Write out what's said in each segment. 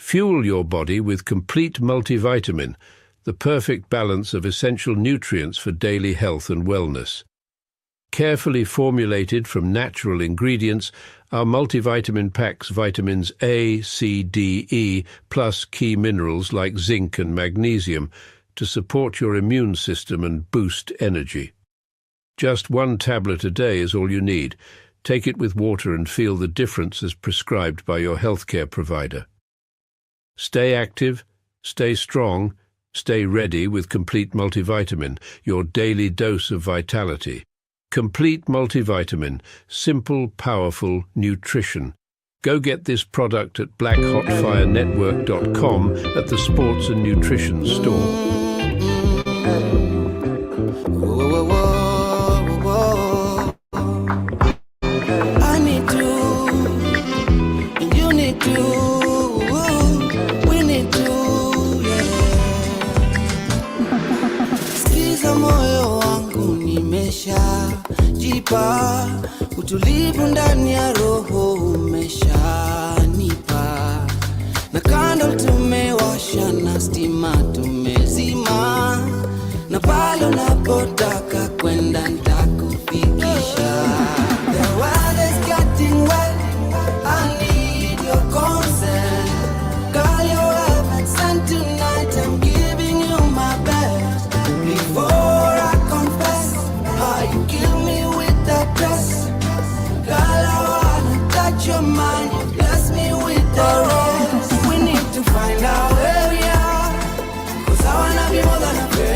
Fuel your body with complete multivitamin, the perfect balance of essential nutrients for daily health and wellness. Carefully formulated from natural ingredients, our multivitamin packs vitamins A, C, D, E, plus key minerals like zinc and magnesium to support your immune system and boost energy. Just 1 tablet a day is all you need. Take it with water and feel the difference as prescribed by your healthcare provider. Stay active, stay strong, stay ready with Complete Multivitamin, your daily dose of vitality. Complete Multivitamin, simple, powerful nutrition. Go get this product at blackhotfirenetwork.com at the Sports and Nutrition store. I need to, you need to, we need to, Sikiza moyo wangu nimesha jipa, utulivu ndani ya roho umeshanipa, na candle tumewasha na stima tumezima, na pale unapotaka kwenda nitakufikisha. The world is getting wet, I need your consent. Call your heavens and tonight I'm giving you my best. Before I confess, how you kill me with that dress. Girl, I wanna touch your mind, you bless me with the rest. We need to find out where we are, 'cause I wanna be more than a friend.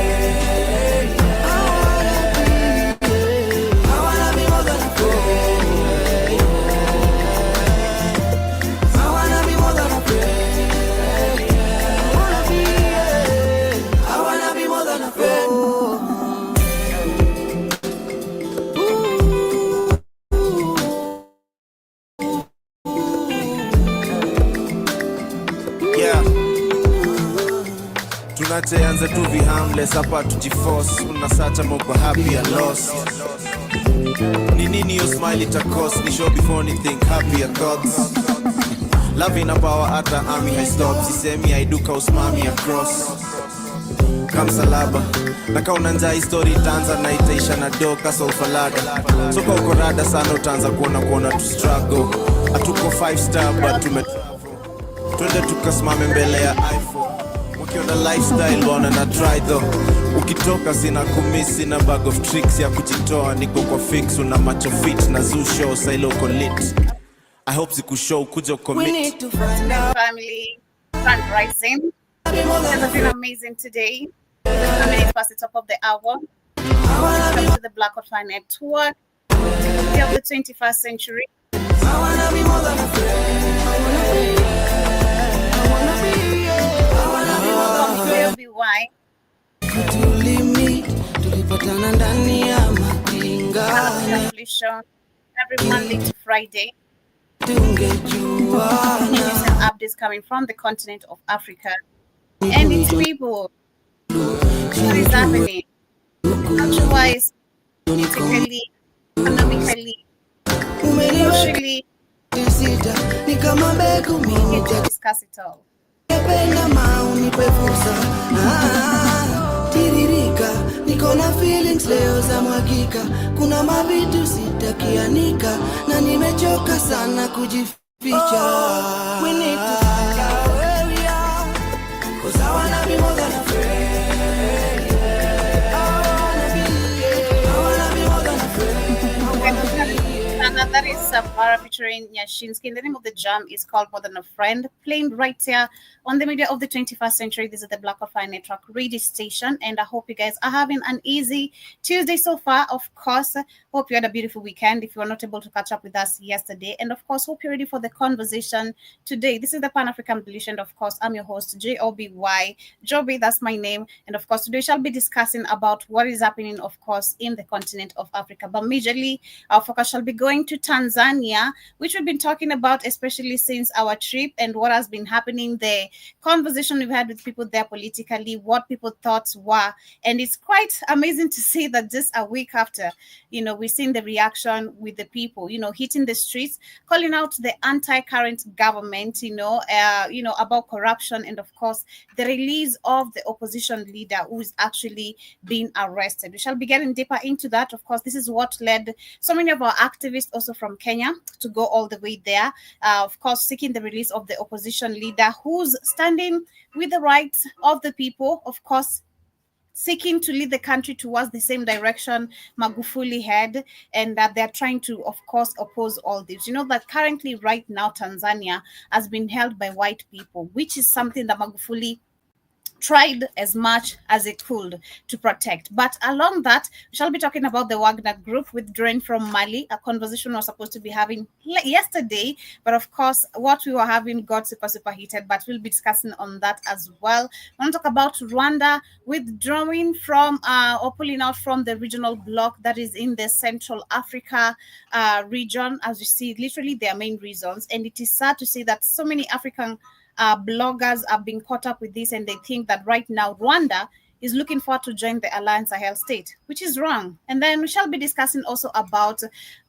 Tunacheanza tu harmless hapa tujiforce, unasacha moko happy and lost. Ni nini your smile it a cost, ni show before anything happy and thoughts. Love in a power at the army I stop, sisemi I do kausmami across. Kamsalaba, naka unanja history tanza na itaisha na doka solfalaga. Soka ukorada sana utanza kuona tu struggle. Atuko 5 star but twende tukasimame mbele ya iPhone. Ukiona lifestyle wanna try though. Ukitoka sina kumisi na bag of tricks ya kujitoa, niko kwa fix una macho fit na zoo show silo lit. I hope zikushow kujo commit. We need to find out. Family, fundraising. It's been amazing today. 7 minutes past the top of the hour. Welcome to the Black Hot Fire Network. We have the 21st century. I wanna be more than a friend. I wanna be LBY. Tulipatana ndani ya matinga. Every Monday to Friday. Tungejua News and updates coming from the continent of Africa and its people. What is happening? Culture-wise, politically, economically, socially. We need to discuss it all. Tiririka, niko na feelings leo za mwakika. Kuna mavitu sitakianika, na nimechoka sana kujificha. We need to find out where we are, 'cause I wanna be more than a friend. I wanna be more than a friend. That is Sabara featuring Nyashinsky. The name of the jam is called More Than a Friend, playing right here on the media of the 21st century. This is the Black Hot Fire Network radio station, and I hope you guys are having an easy Tuesday so far. Of course, hope you had a beautiful weekend if you were not able to catch up with us yesterday, and of course, hope you're ready for the conversation today. This is the Pan-African Bullish, of course, I'm your host, JOBY. Joby, that's my name, and of course, today we shall be discussing about what is happening, of course, in the continent of Africa, but majorly, our focus shall be going to Tanzania, which we've been talking about, especially since our trip and what has been happening there. conversation we've had with people there politically, what people thoughts were. And it's quite amazing to see that just a week after, we've seen the reaction with the people, hitting the streets, calling out the anti-current government, about corruption, and of course, the release of the opposition leader who is actually being arrested. We shall be getting deeper into that. Of course, this is what led so many of our activists also from Kenya to go all the way there, of course, seeking the release of the opposition leader who's standing with the rights of the people, of course, seeking to lead the country towards the same direction Magufuli had, and that they're trying to, of course, oppose all this. That currently, right now, Tanzania has been held by white people, which is something that Magufuli tried as much as it could to protect. But along that, we shall be talking about the Wagner Group withdrawing from Mali. A conversation we were supposed to be having yesterday, but of course, what we were having got super heated, but we'll be discussing on that as well. I want to talk about Rwanda withdrawing from or pulling out from the regional bloc that is in the Central Africa region. As you see, literally their main reasons. And it is sad to see that so many African bloggers are being caught up with this, and they think that right now Rwanda is looking forward to join the Alliance Sahel state, which is wrong. And then we shall be discussing also about,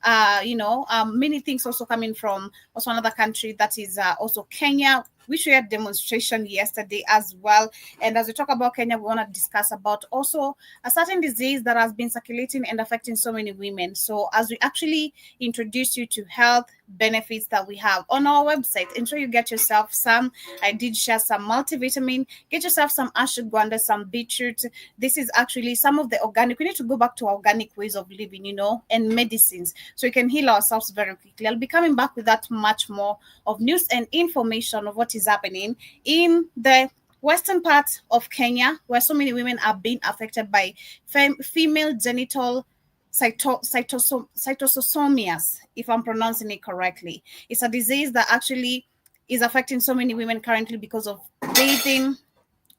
many things also coming from also another country that is also Kenya, which we had demonstration yesterday as well. And as we talk about Kenya, we want to discuss about also a certain disease that has been circulating and affecting so many women. So as we actually introduce you to health benefits that we have on our website, ensure you get yourself some. I did share some multivitamin. Get yourself some ashwagandha, some beetroot. This is actually some of the organic. We need to go back to organic ways of living, and medicines, so we can heal ourselves very quickly. I'll be coming back with that much more of news and information of what is happening in the western part of Kenya, where so many women are being affected by female genital cytosomias, if I'm pronouncing it correctly. It's a disease that actually is affecting so many women currently because of bathing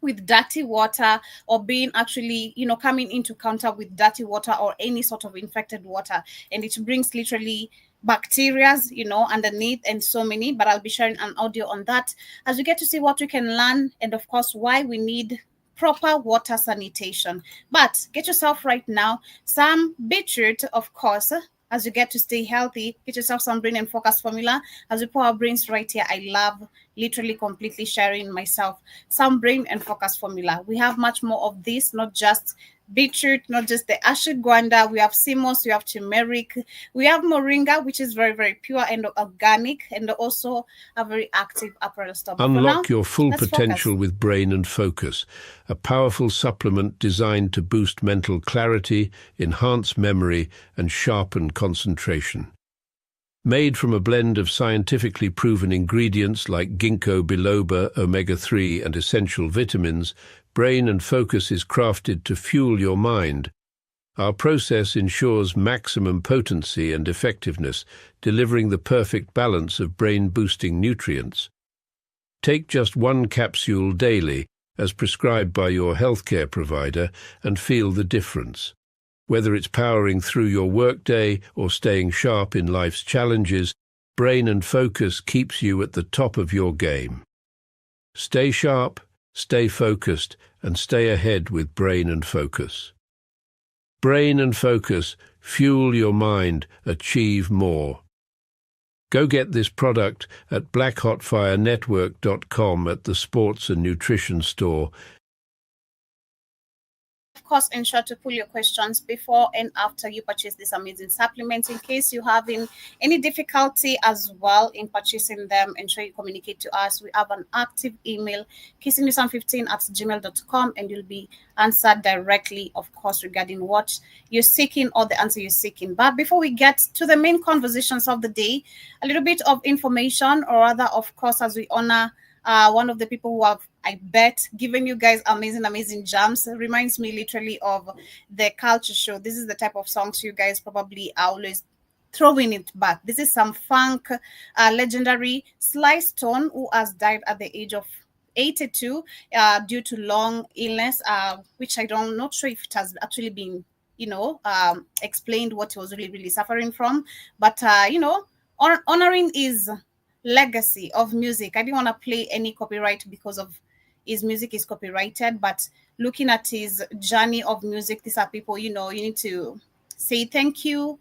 with dirty water, or being actually, coming into contact with dirty water or any sort of infected water. And it brings literally bacterias, underneath, and so many. But I'll be sharing an audio on that as we get to see what we can learn, and of course, why we need proper water sanitation. But get yourself right now some beetroot, of course, as you get to stay healthy. Get yourself some brain and focus formula as we pour our brains right here. I love literally completely sharing myself some brain and focus formula. We have much more of this, not just beetroot, not just the ashwagandha. We have simos, we have turmeric, we have moringa, which is very, very pure and organic, and also a very active apparatus. Unlock your full potential with Brain and Focus, a powerful supplement designed to boost mental clarity, enhance memory, and sharpen concentration. Made from a blend of scientifically proven ingredients like ginkgo biloba, omega-3, and essential vitamins, Brain and Focus is crafted to fuel your mind. Our process ensures maximum potency and effectiveness, delivering the perfect balance of brain-boosting nutrients. Take just one capsule daily, as prescribed by your healthcare provider, and feel the difference. Whether it's powering through your workday or staying sharp in life's challenges, Brain and Focus keeps you at the top of your game. Stay sharp, stay focused, and stay ahead with Brain and Focus. Brain and Focus, fuel your mind, achieve more. Go get this product at blackhotfirenetwork.com at the Sports and Nutrition Store. Of course, ensure to pull your questions before and after you purchase this amazing supplement. In case you're having any difficulty as well in purchasing them, ensure you communicate to us. We have an active email, kissingnews15@gmail.com, and you'll be answered directly, of course, regarding what you're seeking or the answer you're seeking. But before we get to the main conversations of the day, a little bit of information, or rather, of course, as we honor one of the people who have, I bet, given you guys amazing jams. It reminds me literally of the culture show. This is the type of songs you guys probably are always throwing it back. This is some funk legendary Sly Stone, who has died at the age of 82 due to long illness, which I'm not sure if it has actually been, explained what he was really suffering from. But, honoring is legacy of music. I didn't want to play any copyright because of his music is copyrighted, but looking at his journey of music, these are people, you need to say thank you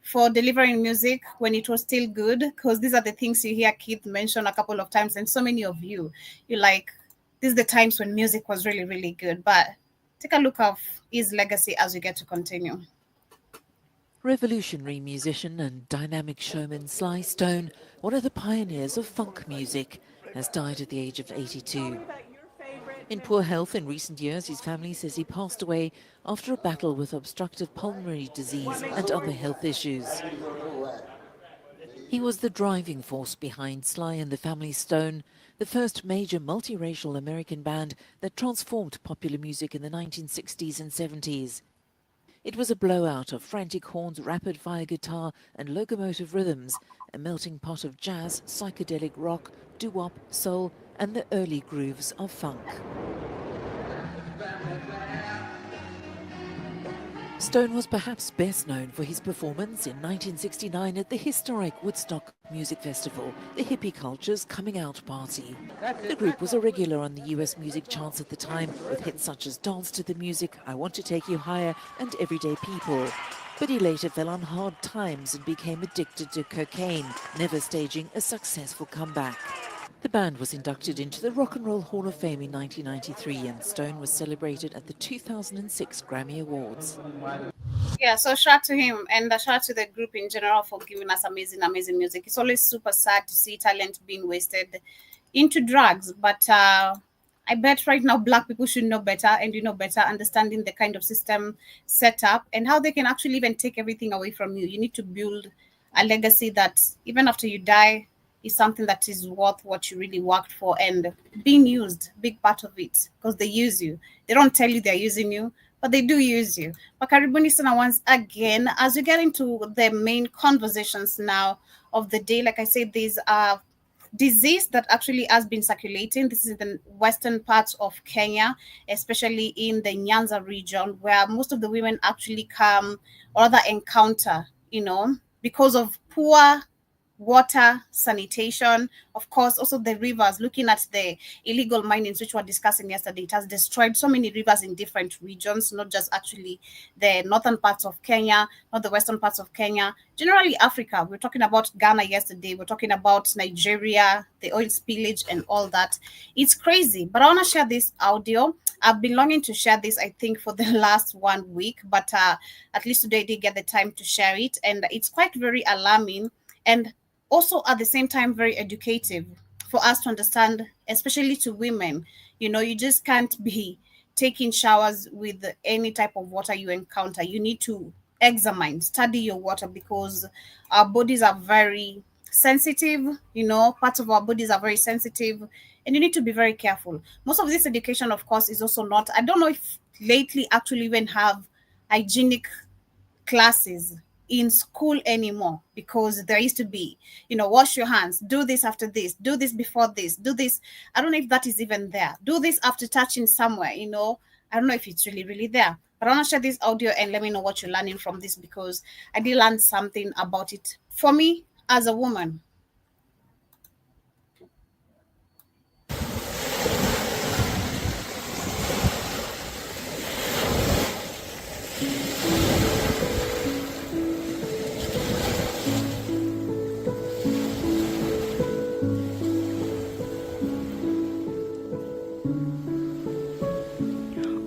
for delivering music when it was still good, because these are the things you hear Keith mention a couple of times, and so many of you're like, these are the times when music was really, really good. But take a look of his legacy as we get to continue. Revolutionary musician and dynamic showman Sly Stone, one of the pioneers of funk music, has died at the age of 82. In poor health in recent years, his family says he passed away after a battle with obstructive pulmonary disease and other health issues. He was the driving force behind Sly and the Family Stone, the first major multiracial American band that transformed popular music in the 1960s and 70s. It was a blowout of frantic horns, rapid-fire guitar and locomotive rhythms, a melting pot of jazz, psychedelic rock, doo-wop, soul and the early grooves of funk. Stone was perhaps best known for his performance in 1969 at the historic Woodstock Music Festival, the hippie culture's coming out party. The group was a regular on the US music charts at the time, with hits such as Dance to the Music, I Want to Take You Higher and Everyday People. But he later fell on hard times and became addicted to cocaine, never staging a successful comeback. The band was inducted into the Rock and Roll Hall of Fame in 1993, and Stone was celebrated at the 2006 Grammy Awards. Yeah, so shout to him, and a shout to the group in general for giving us amazing, amazing music. It's always super sad to see talent being wasted into drugs, but I bet right now Black people should know better, and better, understanding the kind of system set up and how they can actually even take everything away from you. You need to build a legacy that even after you die is something that is worth what you really worked for, and being used, big part of it, because they use you. They don't tell you they're using you, but they do use you. But karibuni sana once again, as we get into the main conversations now of the day, like I said, there's a disease that actually has been circulating. This is in the western parts of Kenya, especially in the Nyanza region, where most of the women actually come or rather encounter, because of poor water, sanitation, of course, also the rivers. Looking at the illegal minings, which we were discussing yesterday, it has destroyed so many rivers in different regions, not just actually the northern parts of Kenya, not the western parts of Kenya, generally Africa. We're talking about Ghana yesterday, we're talking about Nigeria, the oil spillage and all that. It's crazy, but I want to share this audio. I've been longing to share this, I think, for the last 1 week, but at least today I did get the time to share it, and it's quite very alarming, and also at the same time very educative for us to understand, especially to women. You just can't be taking showers with any type of water you encounter. You need to examine, study your water, because our bodies are very sensitive. Parts of our bodies are very sensitive, and you need to be very careful. Most of this education, of course, is also not, I don't know if lately actually even have hygienic classes in school anymore, because there used to be, wash your hands, do this after this, do this before this, do this. I don't know if that is even there. Do this after touching somewhere, I don't know if it's really, really there. But I want to share this audio and let me know what you're learning from this, because I did learn something about it for me as a woman.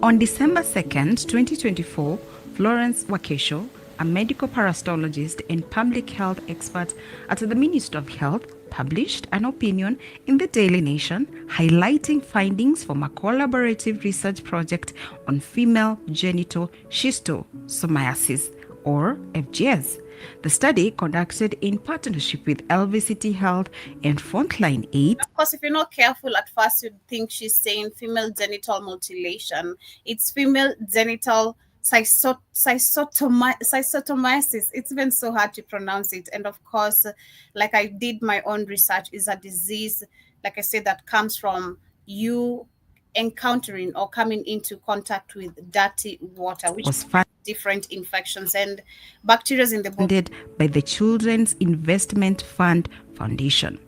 On December 2nd, 2024, Florence Wakesho, a medical parasitologist and public health expert at the Ministry of Health, published an opinion in the Daily Nation highlighting findings from a collaborative research project on female genital schistosomiasis, or FGS. The study, conducted in partnership with LVCT Health and Frontline Aid. Of course, if you're not careful at first, you'd think she's saying female genital mutilation. It's female genital schistosomiasis. It's even so hard to pronounce it. And of course, like I did my own research, is a disease, like I said, that comes from you encountering or coming into contact with dirty water, which was different infections and bacteria in the body. By the Children's Investment Fund Foundation.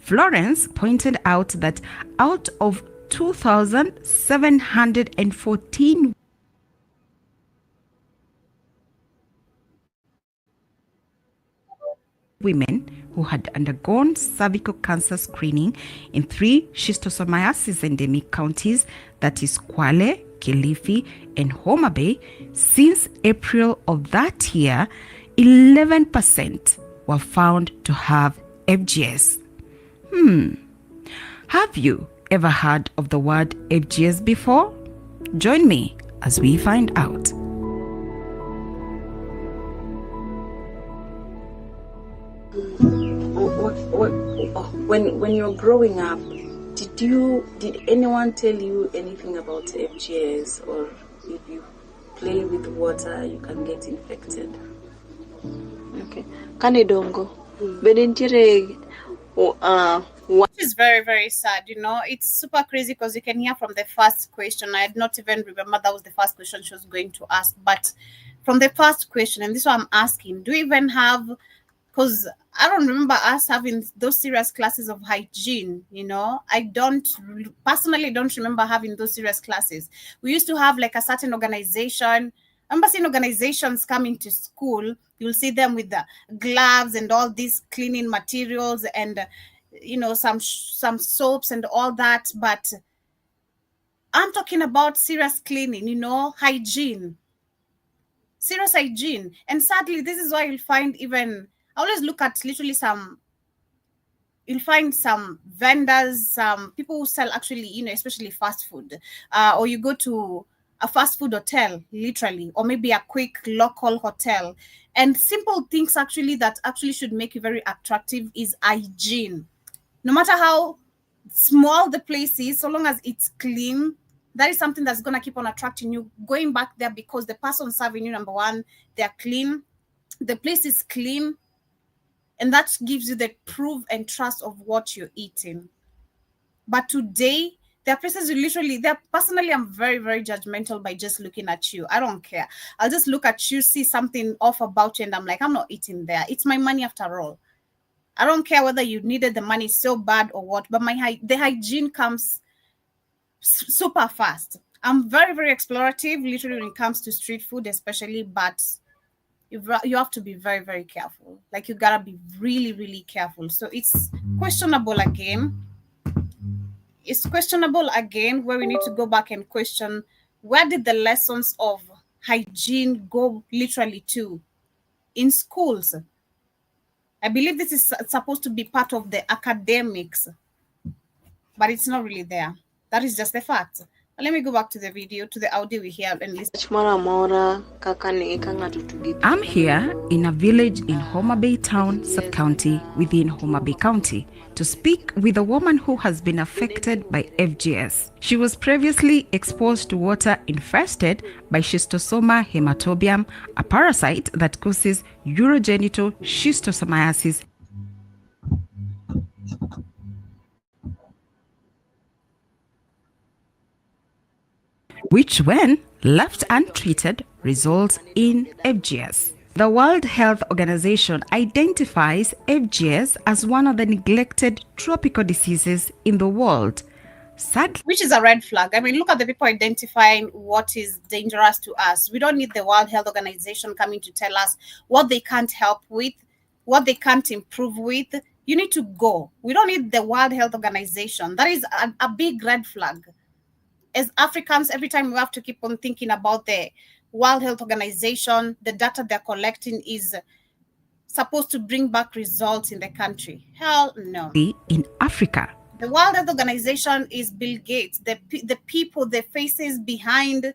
Florence pointed out that out of 2,714 women who had undergone cervical cancer screening in 3 schistosomiasis endemic counties, that is Kwale, Kilifi, and Homa Bay, since April of that year, 11% were found to have FGS. Have you ever heard of the word FGS before? Join me as we find out. When you're growing up, did anyone tell you anything about FGS, or if you play with water you can get infected? Okay. Kanidongo. Bedentire Which is very, very sad, you know. It's super crazy because you can hear from the first question. I had not even remember that was the first question she was going to ask. But from the first question, and this is what I'm asking, do we even have, because I don't remember us having those serious classes of hygiene, you know. I personally don't remember having those serious classes. We used to have like a certain organization. I remember seeing organizations coming to school. You'll see them with the gloves and all these cleaning materials and, you know, some soaps and all that. But I'm talking about serious cleaning, you know, hygiene, serious hygiene. And sadly, this is why you'll find even, I always look at literally you'll find some vendors, some people who sell actually, you know, especially fast food, or you go to a fast food hotel, literally, or maybe a quick local hotel. And simple things actually that actually should make you very attractive is hygiene. No matter how small the place is, so long as it's clean, that is something that's going to keep on attracting you, going back there, because the person serving you, number one, they're clean, the place is clean, and that gives you the proof and trust of what you're eating. But today, there are places personally, I'm very, very judgmental by just looking at you. I don't care. I'll just look at you, see something off about you, and I'm like, I'm not eating there. It's my money after all. I don't care whether you needed the money so bad or what, but the hygiene comes super fast. I'm very, very explorative, literally, when it comes to street food, especially, but you have to be very, very careful. Like, you gotta be really, really careful. So it's questionable again. It's questionable again, where we need to go back and question, where did the lessons of hygiene go literally to in schools? I believe this is supposed to be part of the academics, but it's not really there. That is just a fact. But let me go back to the video, to the audio we hear and listen. I'm here in a village in Homa Bay Town, sub-county within Homa Bay County, to speak with a woman who has been affected by FGS. She was previously exposed to water infested by Schistosoma hematobium, a parasite that causes urogenital schistosomiasis, which, when left untreated, results in FGS. The World Health Organization identifies FGS as one of the neglected tropical diseases in the world. Sadly, which is a red flag. I mean, look at the people identifying what is dangerous to us. We don't need the World Health Organization coming to tell us what they can't help with, what they can't improve with. You need to go. We don't need the World Health Organization. That is a big red flag. As Africans, every time we have to keep on thinking about the World Health Organization, the data they're collecting is supposed to bring back results in the country. Hell no. in Africa, the World Health Organization is Bill Gates, the people, the faces behind,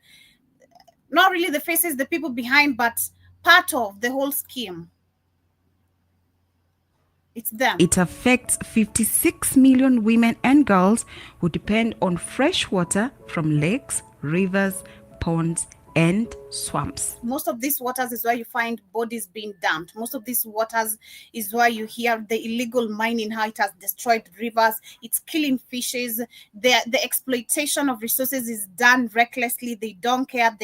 not really the faces, the people behind, but part of the whole scheme. It's them. It affects 56 million women and girls who depend on fresh water from lakes, rivers, ponds, and swamps. Most of these waters is where you find bodies being dumped. Most of these waters is where you hear the illegal mining, how it has destroyed rivers, it's killing fishes. The exploitation of resources is done recklessly. They don't care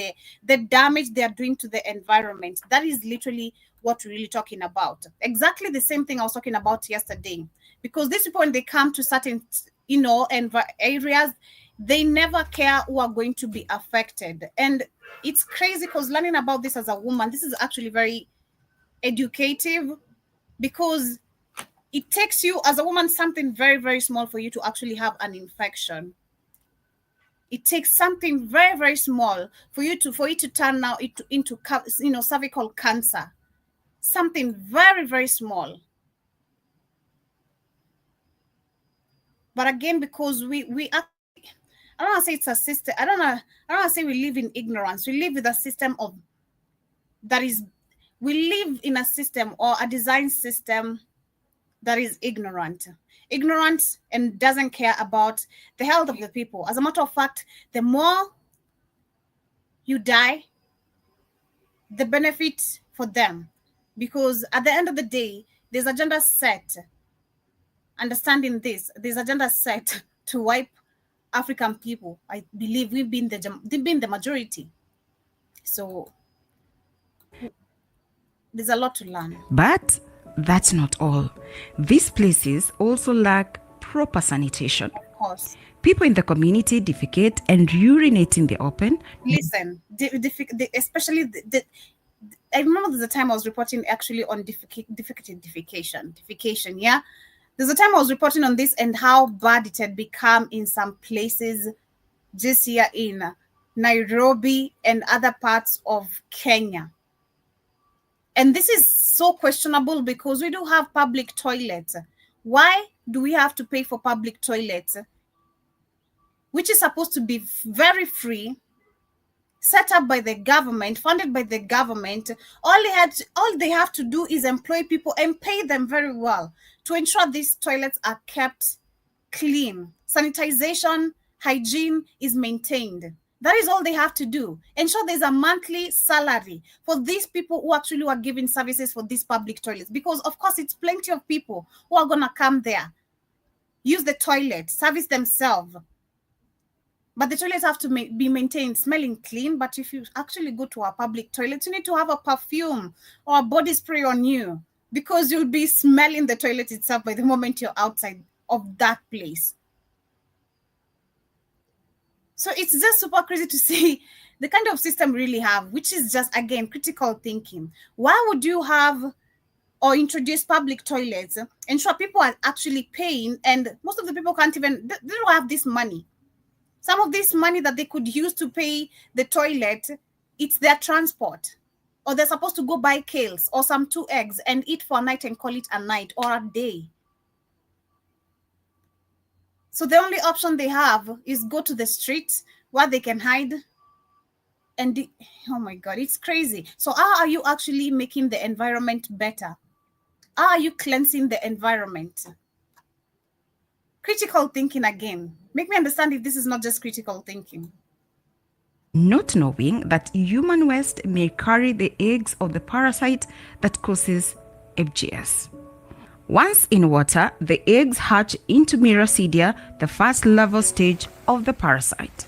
the damage they are doing to the environment. That is literally what we're really talking about. Exactly the same thing I was talking about yesterday. Because these people, when they come to certain, areas, they never care who are going to be affected. And it's crazy because learning about this as a woman, this is actually very educative, because it takes you as a woman something very, very small for you to actually have an infection. It takes something very, very small for it to turn now into cervical cancer. Something very, very small. But again, because we I don't want to say it's a system. I don't want to say we live in ignorance. We live with a system we live in a system or a design system that is ignorant and doesn't care about the health of the people. As a matter of fact, the more you die, the benefit for them, because at the end of the day, there's agenda set. Understanding this, there's agenda set to wipe African people. I believe they've been the majority. So there's a lot to learn. But that's not all. These places also lack proper sanitation. Of course. People in the community defecate and urinate in the open. Listen, especially I remember there's a time I was reporting actually on defecation. Yeah, there's a time I was reporting on this and how bad it had become in some places this year in Nairobi and other parts of Kenya. And this is so questionable because we do have public toilets. Why do we have to pay for public toilets, which is supposed to be very free, set up by the government, funded by the government? All they have to do is employ people and pay them very well to ensure these toilets are kept clean. Sanitization, hygiene is maintained. That is all they have to do. Ensure there's a monthly salary for these people who actually are giving services for these public toilets. Because, of course, it's plenty of people who are going to come there, use the toilet, service themselves. But the toilets have to be maintained, smelling clean. But if you actually go to a public toilet, you need to have a perfume or a body spray on you, because you'll be smelling the toilet itself by the moment you're outside of that place. So it's just super crazy to see the kind of system we really have, which is just, again, critical thinking. Why would you have or introduce public toilets, ensure people are actually paying, and most of the people they don't have this money. Some of this money that they could use to pay the toilet, it's their transport. Or they're supposed to go buy kales or some 2 eggs and eat for a night and call it a night or a day. So the only option they have is go to the streets where they can hide. And oh my God, it's crazy. So how are you actually making the environment better? How are you cleansing the environment? Critical thinking again. Make me understand if this is not just critical thinking. Not knowing that human waste may carry the eggs of the parasite that causes FGS. Once in water, the eggs hatch into Miracidia, the first larval stage of the parasite.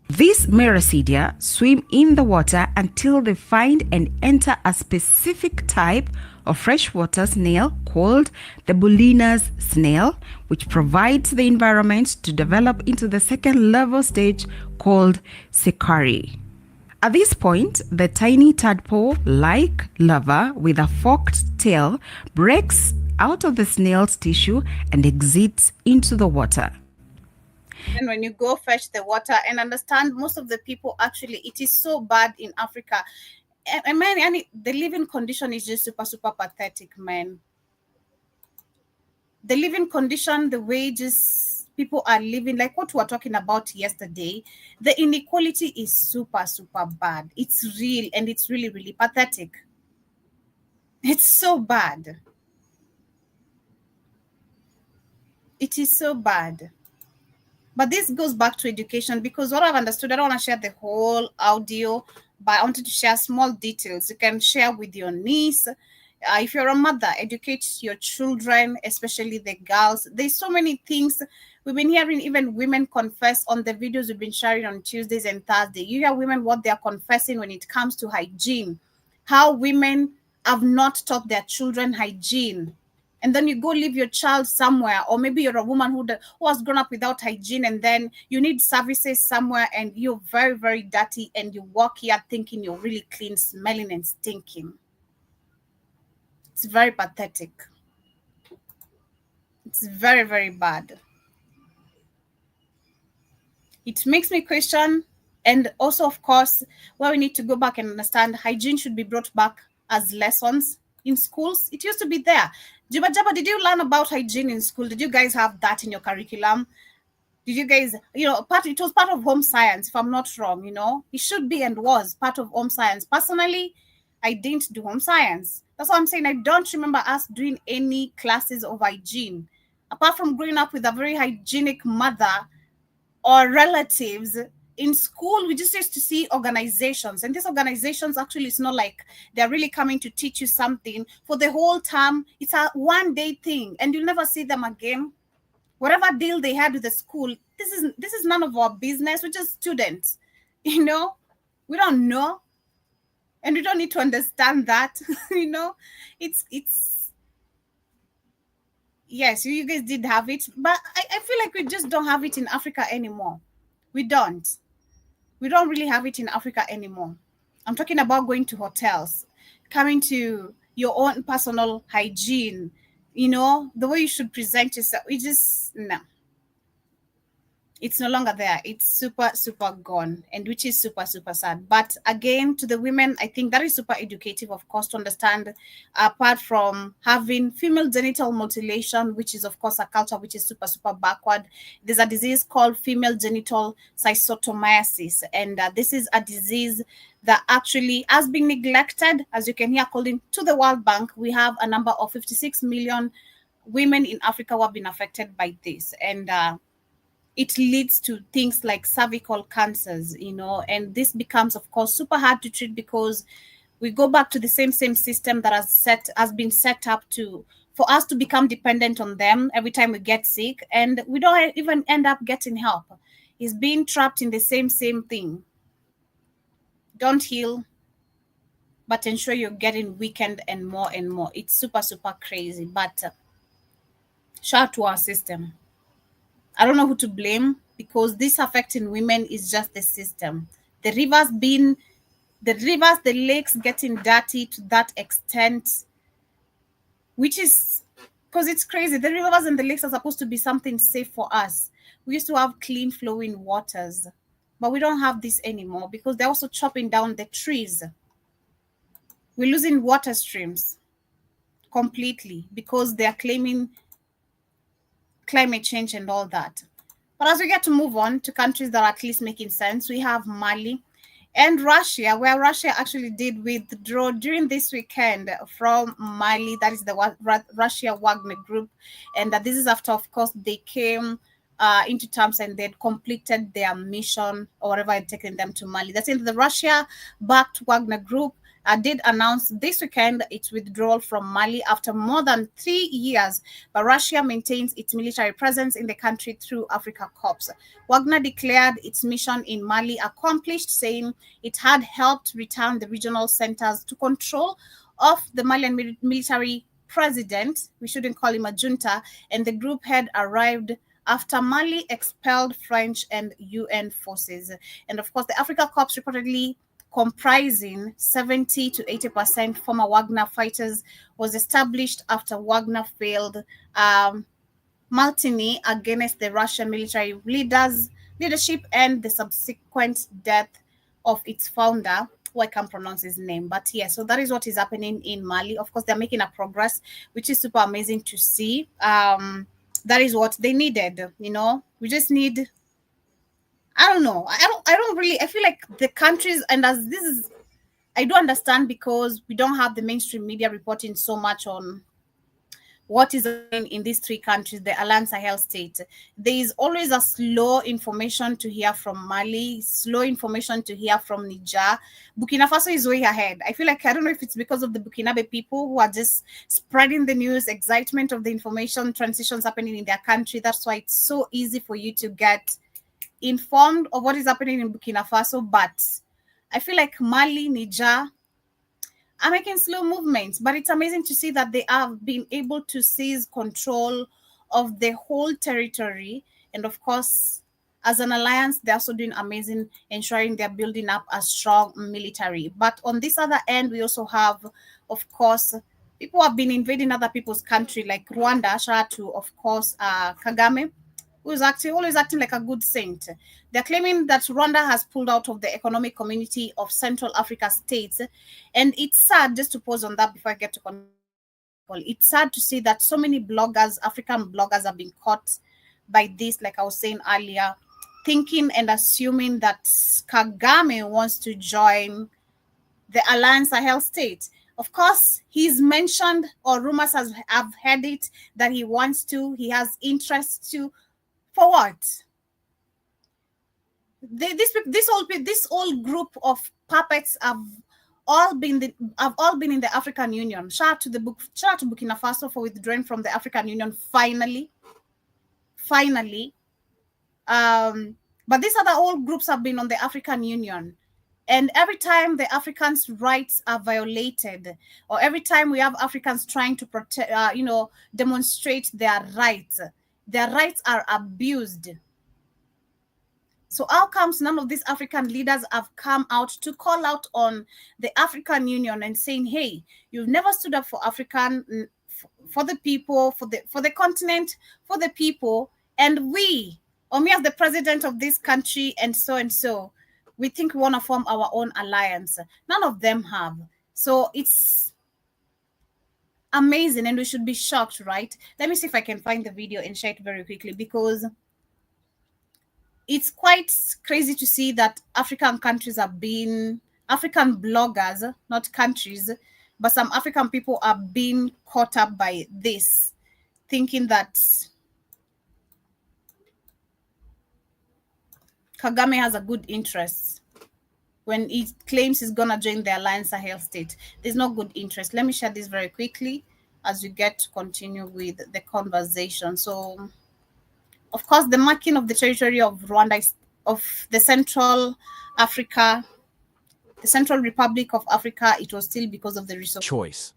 These Miracidia swim in the water until they find and enter a specific type of freshwater snail called the Bullina's snail, which provides the environment to develop into the second larval stage called Secari. At this point, the tiny tadpole-like larva with a forked tail breaks out of the snail's tissue and exits into the water. And when you go fetch the water and understand, most of the people actually, it is so bad in Africa. I mean, the living condition is just super, super pathetic, man. The living condition, the wages, people are living, like what we were talking about yesterday, the inequality is super, super bad. It's real, and it's really, really pathetic. It's so bad. It is so bad. But this goes back to education, because what I've understood, I don't want to share the whole audio, but I wanted to share small details you can share with your niece. If you're a mother, educate your children, especially the girls. There's so many things we've been hearing, even women confess on the videos we've been sharing on Tuesdays and Thursdays. You hear women what they're confessing when it comes to hygiene, how women have not taught their children hygiene. And then you go leave your child somewhere, or maybe you're a woman who has grown up without hygiene, and then you need services somewhere, and you're very, very dirty, and you walk here thinking you're really clean, smelling and stinking. It's very pathetic. It's very, very bad. It makes me question, and also, of course, where we need to go back and understand hygiene should be brought back as lessons in schools. It used to be there. Jaba, did you learn about hygiene in school? Did you guys have that in your curriculum? Did you guys, it was part of home science, if I'm not wrong, it should be and was part of home science. Personally, I didn't do home science. That's what I'm saying. I don't remember us doing any classes of hygiene. Apart from growing up with a very hygienic mother or relatives, in school, we just used to see organizations. And these organizations, actually, it's not like they're really coming to teach you something for the whole term. It's a one-day thing, and you'll never see them again. Whatever deal they had with the school, this is none of our business. We're just students, we don't know, and we don't need to understand that. It's yes, you guys did have it, but I feel like we just don't have it in Africa anymore. We don't really have it in Africa anymore. I'm talking about going to hotels, coming to your own personal hygiene, the way you should present yourself. We just, no. It's no longer there. It's super, super gone, and which is super, super sad. But again, to the women, I think that is super educative, of course, to understand, apart from having female genital mutilation, which is, of course, a culture which is super, super backward. There's a disease called female genital cystotomyiasis, and this is a disease that actually has been neglected. As you can hear, according to the World Bank, we have a number of 56 million women in Africa who have been affected by this, and it leads to things like cervical cancers, and this becomes, of course, super hard to treat, because we go back to the same system that has been set up for us to become dependent on them every time we get sick, and we don't even end up getting help. It's being trapped in the same thing. Don't heal, but ensure you're getting weakened and more and more. It's super, super crazy, but shout out to our system. I don't know who to blame, because this affecting women is just the system. The rivers, the lakes getting dirty to that extent, which is, because it's crazy. The rivers and the lakes are supposed to be something safe for us. We used to have clean flowing waters, but we don't have this anymore, because they're also chopping down the trees. We're losing water streams completely, because they're claiming climate change and all that. But as we get to move on to countries that are at least making sense, we have Mali and Russia, where Russia actually did withdraw during this weekend from Mali. That is the Russia Wagner Group. And this is after, of course, they came into terms and they'd completed their mission, or whatever had taken them to Mali. That's in the Russia-backed Wagner Group did announce this weekend its withdrawal from Mali after more than 3 years, but Russia maintains its military presence in the country through Africa Corps. Wagner declared its mission in Mali accomplished, saying it had helped return the regional centers to control of the Malian military president. We shouldn't call him a junta, and the group had arrived after Mali expelled French and UN forces. And of course, the Africa Corps, reportedly comprising 70 to 80% former Wagner fighters, was established after Wagner failed mutiny against the Russian military leadership and the subsequent death of its founder, who I can't pronounce his name. But yeah, so that is what is happening in Mali. Of course, they're making a progress, which is super amazing to see. that is what they needed. We just need, I don't know. I don't really, I feel like the countries, and as this is, I do understand because we don't have the mainstream media reporting so much on what is in these three countries, the Alliance Sahel state. There is always a slow information to hear from Mali, slow information to hear from Niger. Burkina Faso is way ahead. I feel like, I don't know if it's because of the Burkinabe people who are just spreading the news, excitement of the information, transitions happening in their country. That's why it's so easy for you to get informed of what is happening in Burkina Faso. But I feel like Mali, Niger are making slow movements, but it's amazing to see that they have been able to seize control of the whole territory. And of course, as an alliance, they're also doing amazing, ensuring they're building up a strong military. But on this other end, we also have, of course, people have been invading other people's country, like Rwanda, shout out to, of course, Kagame, who is always acting like a good saint. They're claiming that Rwanda has pulled out of the Economic Community of Central Africa states. And it's sad, just to pause on that before I get to control, it's sad to see that so many bloggers, African bloggers, have been caught by this, like I was saying earlier, thinking and assuming that Kagame wants to join the Alliance Sahel state. Of course, he's mentioned, or rumors have heard it, that he wants to, he has interest to. For what? This whole group of puppets have all been in the African Union. Shout out to Burkina Faso for withdrawing from the African Union finally. But these other all groups have been on the African Union. And every time the Africans' rights are violated, or every time we have Africans trying to protect, demonstrate their rights are abused. So how comes none of these African leaders have come out to call out on the African Union and saying, hey, you've never stood up for for the people, for the continent, for the people, and we, or me as the president of this country, and so, we think we want to form our own alliance. None of them have. So it's amazing, and we should be shocked, right? Let me see if I can find the video and share it very quickly, because it's quite crazy to see that African countries have been, African bloggers, not countries, but some African people are being caught up by this, thinking that Kagame has a good interest when he claims he's going to join the Alliance Sahel state. There's no good interest. Let me share this very quickly as we get to continue with the conversation. So, of course, the marking of the territory of Rwanda, of the Central Republic of Africa, it was still because of the resource choice.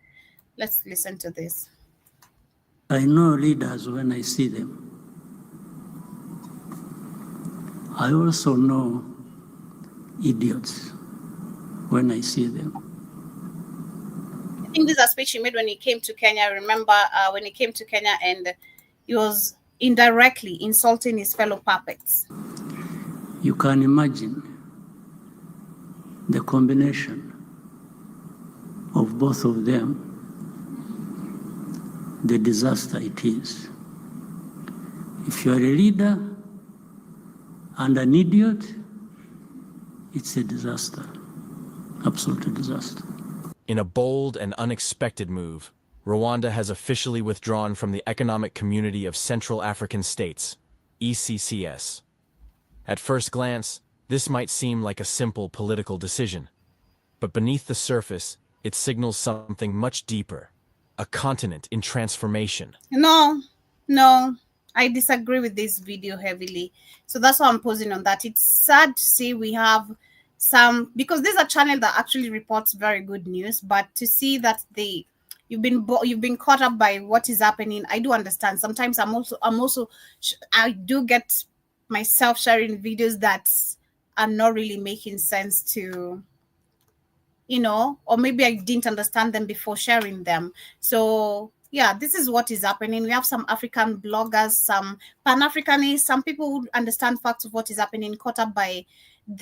Let's listen to this. I know leaders when I see them. I also know idiots when I see them. I think this is a speech he made when he came to Kenya. I remember when he came to Kenya and he was indirectly insulting his fellow puppets. You can imagine the combination of both of them, the disaster it is. If you're a leader and an idiot, it's a disaster, absolute disaster. In a bold and unexpected move, Rwanda has officially withdrawn from the Economic Community of Central African States, ECCS. At first glance, this might seem like a simple political decision, but beneath the surface, it signals something much deeper, a continent in transformation. No, I disagree with this video heavily. So that's why I'm posing on that. It's sad to see we have some, because there's a channel that actually reports very good news, but to see that you've been caught up by what is happening, I do understand. Sometimes I do get myself sharing videos that are not really making sense to, or maybe I didn't understand them before sharing them. So yeah, this is what is happening. We have some African bloggers, some Pan-Africanists, some people who understand facts of what is happening, caught up by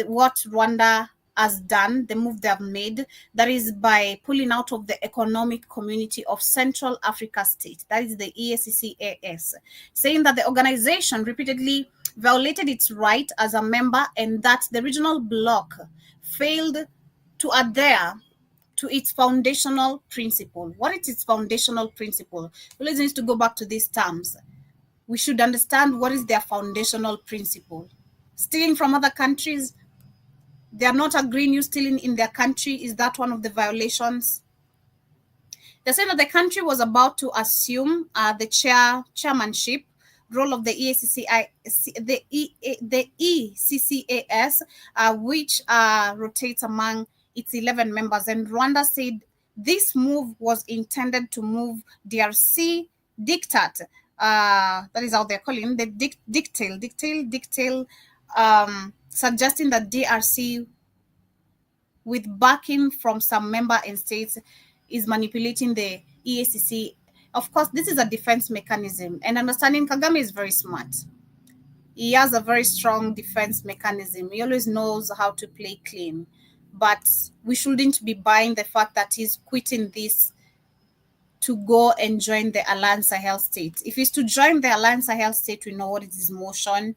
what Rwanda has done, the move they have made, that is by pulling out of the Economic Community of Central Africa State, that is the EACCAS, saying that the organization repeatedly violated its right as a member and that the regional bloc failed to adhere to its foundational principle. What is its foundational principle? We always need to go back to these terms. We should understand what is their foundational principle. Stealing from other countries, they are not agreeing you stealing in their country. Is that one of the violations? They said that the country was about to assume the chairmanship role of the ECCAS, which rotates among its 11 members. And Rwanda said this move was intended to move DRC diktat. That is how they're calling the dictail, suggesting that DRC, with backing from some member states, is manipulating the EACC. Of course, this is a defense mechanism, and understanding Kagame is very smart. He has a very strong defense mechanism. He always knows how to play clean, but we shouldn't be buying the fact that he's quitting this to go and join the Alliance Sahel state. If he's to join the Alliance Sahel state, we know what is his motion.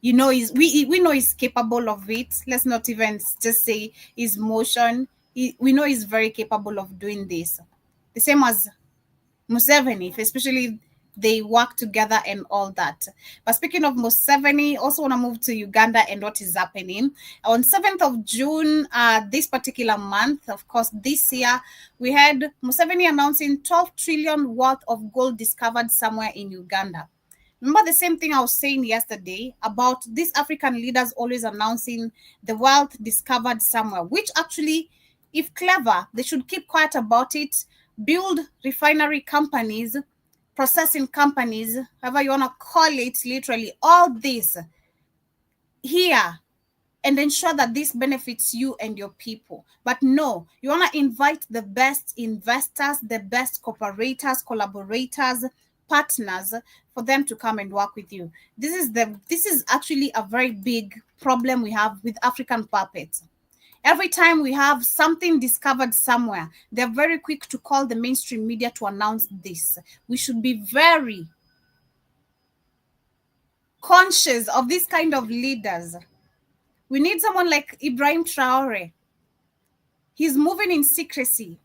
You know, we know he's capable of it. Let's not even just say his motion. We know he's very capable of doing this. The same as Museveni, especially they work together and all that. But speaking of Museveni, also want to move to Uganda and what is happening. On 7th of June, this particular month, of course, this year, we had Museveni announcing 12 trillion worth of gold discovered somewhere in Uganda. Remember the same thing I was saying yesterday about these African leaders always announcing the wealth discovered somewhere, which actually, if clever, they should keep quiet about it, build refinery companies, processing companies, however you want to call it, literally all this here, and ensure that this benefits you and your people. But no, you want to invite the best investors, the best cooperators, collaborators, partners for them to come and work with you. This is actually a very big problem we have with African puppets. Every time we have something discovered somewhere, they're very quick to call the mainstream media to announce this. We should be very conscious of this kind of leaders. We need someone like Ibrahim Traore. He's moving in secrecy.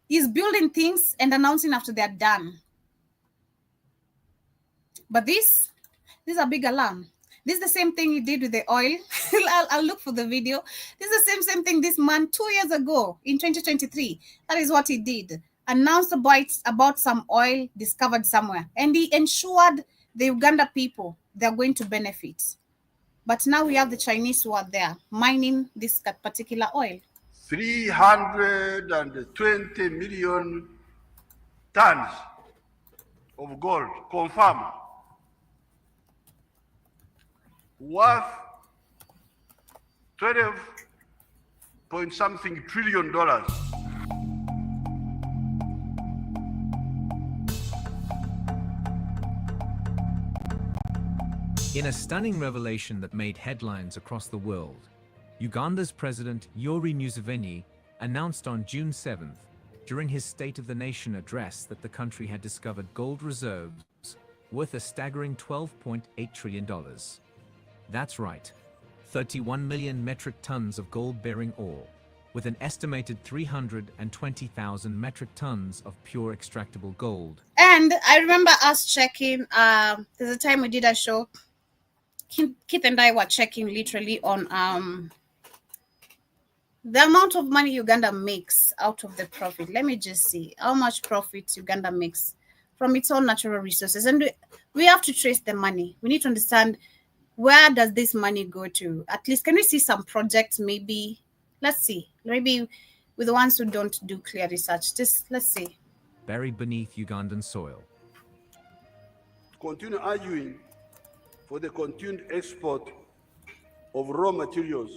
He's building things and announcing after they're done. But this is a big alarm. This is the same thing he did with the oil. I'll look for the video. This is the same thing this man 2 years ago in 2023. That is what he did. Announced about some oil discovered somewhere. And he ensured the Uganda people they're going to benefit. But now we have the Chinese who are there mining this particular oil. 320 million tons of gold confirmed, worth 12-point-something trillion dollars. In a stunning revelation that made headlines across the world, Uganda's President Yoweri Museveni announced on June 7th, during his State of the Nation address, that the country had discovered gold reserves worth a staggering $12.8 trillion. That's right, 31 million metric tons of gold-bearing ore, with an estimated 320,000 metric tons of pure extractable gold. And I remember us checking, there's a time we did a show, Keith and I were checking literally on the amount of money Uganda makes out of the profit. Let me just see how much profit Uganda makes from its own natural resources. And we have to trace the money. We need to understand, where does this money go to? At least, can we see some projects maybe? Let's see. Maybe with the ones who don't do clear research. Just let's see. Buried beneath Ugandan soil. Continue arguing for the continued export of raw materials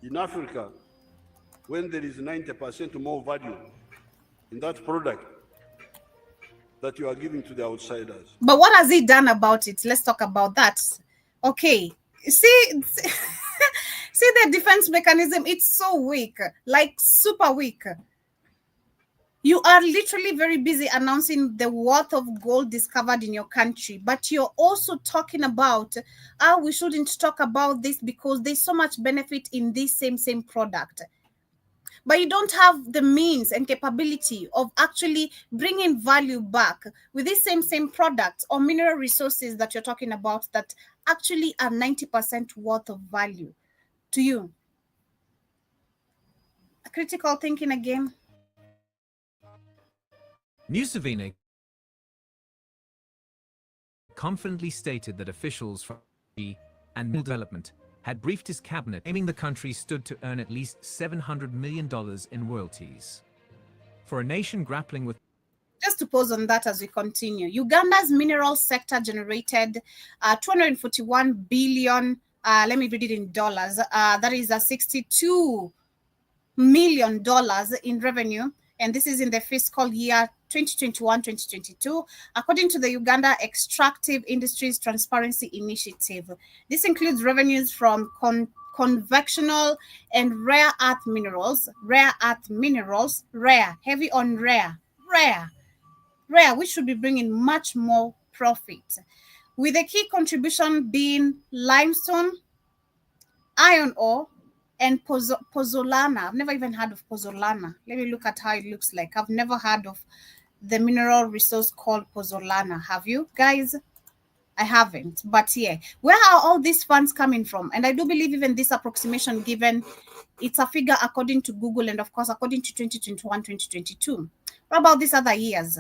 in Africa when there is 90% more value in that product that you are giving to the outsiders. But what has he done about it? Let's talk about that. Okay, see See the defense mechanism, it's so weak, like super weak. You are literally very busy announcing the worth of gold discovered in your country, but you're also talking about how we shouldn't talk about this because there's so much benefit in this same product. But you don't have the means and capability of actually bringing value back with this same product or mineral resources that you're talking about that actually are 90% worth of value to you. Critical thinking again. Museveni confidently stated that officials from and mill development had briefed his cabinet, aiming the country stood to earn at least $700 million in royalties. For a nation grappling with... Just to pause on that as we continue, Uganda's mineral sector generated 241 billion, let me read it in dollars, that is $62 million in revenue, and this is in the fiscal year 2021-2022, according to the Uganda Extractive Industries Transparency Initiative. This includes revenues from conventional and rare earth minerals, heavy on rare, which should be bringing much more profit, with a key contribution being limestone, iron ore, and pozzolana. I've never even heard of pozzolana. Let me look at how it looks like. I've never heard of the mineral resource called pozzolana. Have you guys? I haven't. But yeah, where are all these funds coming from? And I do believe even this approximation given, it's a figure according to Google and of course according to 2021, 2022. What about these other years?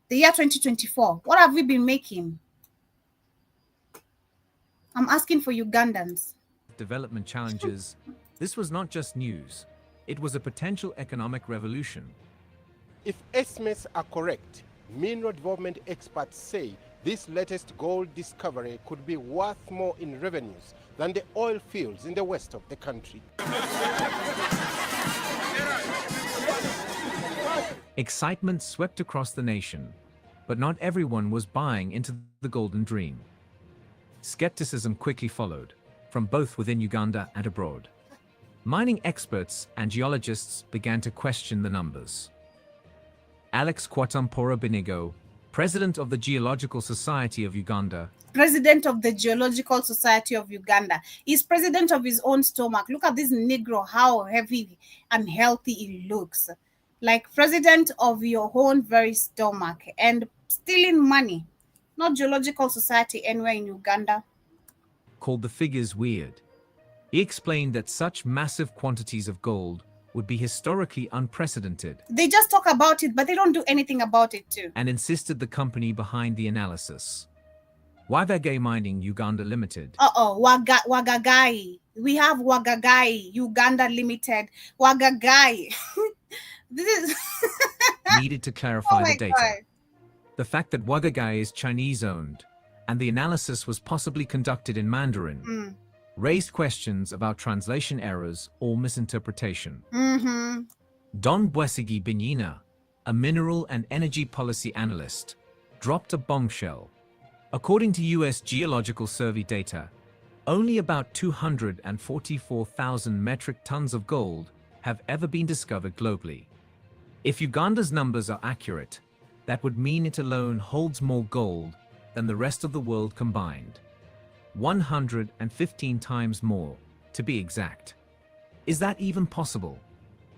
The year 2024, what have we been making? I'm asking for Ugandans. Development challenges, this was not just news. It was a potential economic revolution. If estimates are correct, mineral development experts say this latest gold discovery could be worth more in revenues than the oil fields in the west of the country. Excitement swept across the nation, but not everyone was buying into the golden dream. Skepticism quickly followed, from both within Uganda and abroad. Mining experts and geologists began to question the numbers. Alex Kwatampora Binigo, president of the Geological Society of Uganda, He's president of his own stomach. Look at this Negro, how heavy and healthy it looks. Like president of your own very stomach and stealing money. Not Geological Society anywhere in Uganda. Called the figures weird. He explained that such massive quantities of gold would be historically unprecedented. They just talk about it, but they don't do anything about it too. And insisted the company behind the analysis, Wagagai Mining Uganda Limited. Wagagai. We have Wagagai Uganda Limited. Wagagai. This is needed to clarify the data. God. The fact that Wagagai is Chinese-owned and the analysis was possibly conducted in Mandarin raised questions about translation errors or misinterpretation. Don Bwesigi Binyina, a mineral and energy policy analyst, dropped a bombshell. According to US Geological Survey data, only about 244,000 metric tons of gold have ever been discovered globally. If Uganda's numbers are accurate, that would mean it alone holds more gold than the rest of the world combined. 115 times more, to be exact. Is that even possible?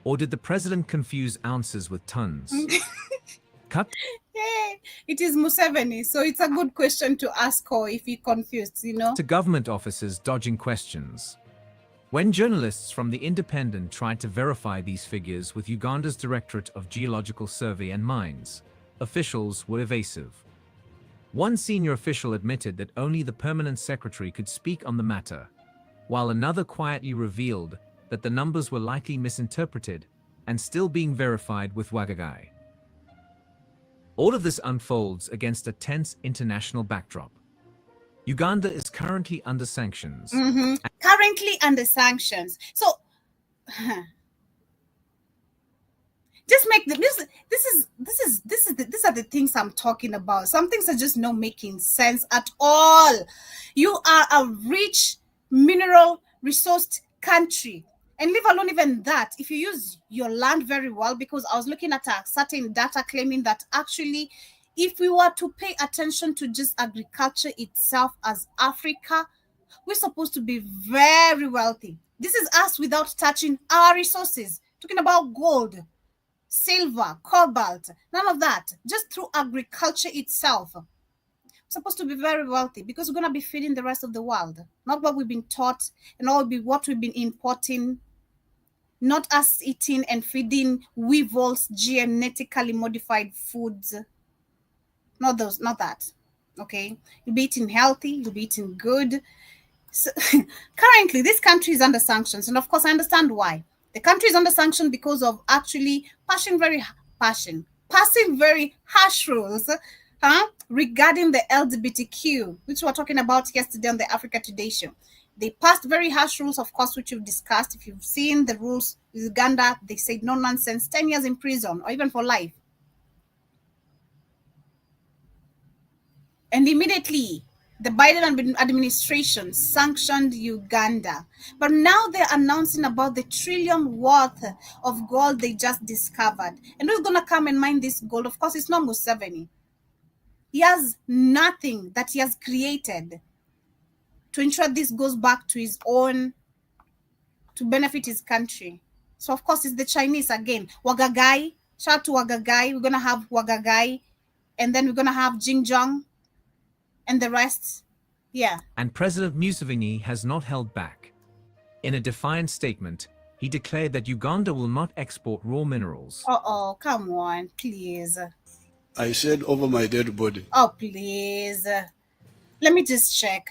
Or did the president confuse ounces with tons? Cut. Yeah, it is Museveni, so it's a good question to ask her if he confused, you know? To government officers dodging questions. When journalists from The Independent tried to verify these figures with Uganda's Directorate of Geological Survey and Mines, officials were evasive. One senior official admitted that only the permanent secretary could speak on the matter, while another quietly revealed that the numbers were likely misinterpreted and still being verified with Wagagai. All of this unfolds against a tense international backdrop. Uganda is currently under sanctions. Currently under sanctions. So just make the these are the things I'm talking about. Some things are just not making sense at all. You are a rich mineral resourced country, and leave alone even that, if you use your land very well, because I was looking at a certain data claiming that actually, if we were to pay attention to just agriculture itself as Africa, we're supposed to be very wealthy. This is us without touching our resources. Talking about gold, silver, cobalt, none of that. Just through agriculture itself. We're supposed to be very wealthy because we're going to be feeding the rest of the world. Not what we've been taught and all be what we've been importing. Not us eating and feeding weevils, genetically modified foods. Not those, not that. Okay? You'll be eating healthy, you'll be eating good. So, currently, this country is under sanctions, and of course, I understand why. The country is under sanction because of actually passing very harsh rules regarding the LGBTQ, which we were talking about yesterday on the Africa Today show. They passed very harsh rules, of course, which you've discussed. If you've seen the rules with Uganda, they said no nonsense, 10 years in prison, or even for life. And immediately, the Biden administration sanctioned Uganda. But now they're announcing about the trillion worth of gold they just discovered. And who's going to come and mine this gold? Of course, it's not Museveni. He has nothing that he has created to ensure this goes back to his own, to benefit his country. So, of course, it's the Chinese again. Wagagai, shout out to Wagagai. We're going to have Wagagai. And then we're going to have Xinjiang. And the rest, yeah. And President Museveni has not held back. In a defiant statement, he declared that Uganda will not export raw minerals. Oh, come on, please. I said over my dead body. Oh, please. Let me just check,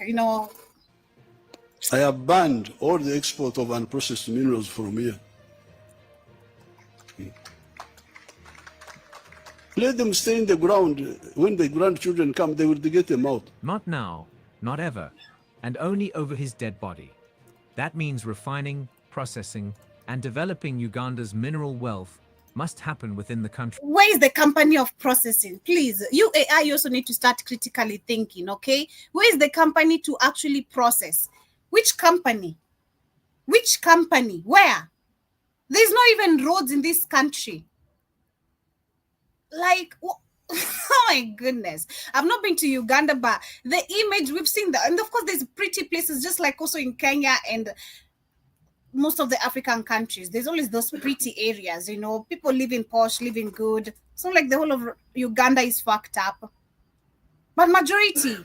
I have banned all the export of unprocessed minerals from here. Let them stay in the ground. When the grandchildren come, they will get them out. Not now, not ever, and only over his dead body. That means refining, processing, and developing Uganda's mineral wealth must happen within the country. Where is the company of processing? Please, you AI, you also need to start critically thinking, okay? Where is the company to actually process? Which company? Which company? Where? There's not even roads in this country. Like, oh my goodness. I've not been to Uganda, but the image we've seen that, and of course there's pretty places just like also in Kenya and most of the African countries. There's always those pretty areas, people living posh, living good. It's not like the whole of Uganda is fucked up, but majority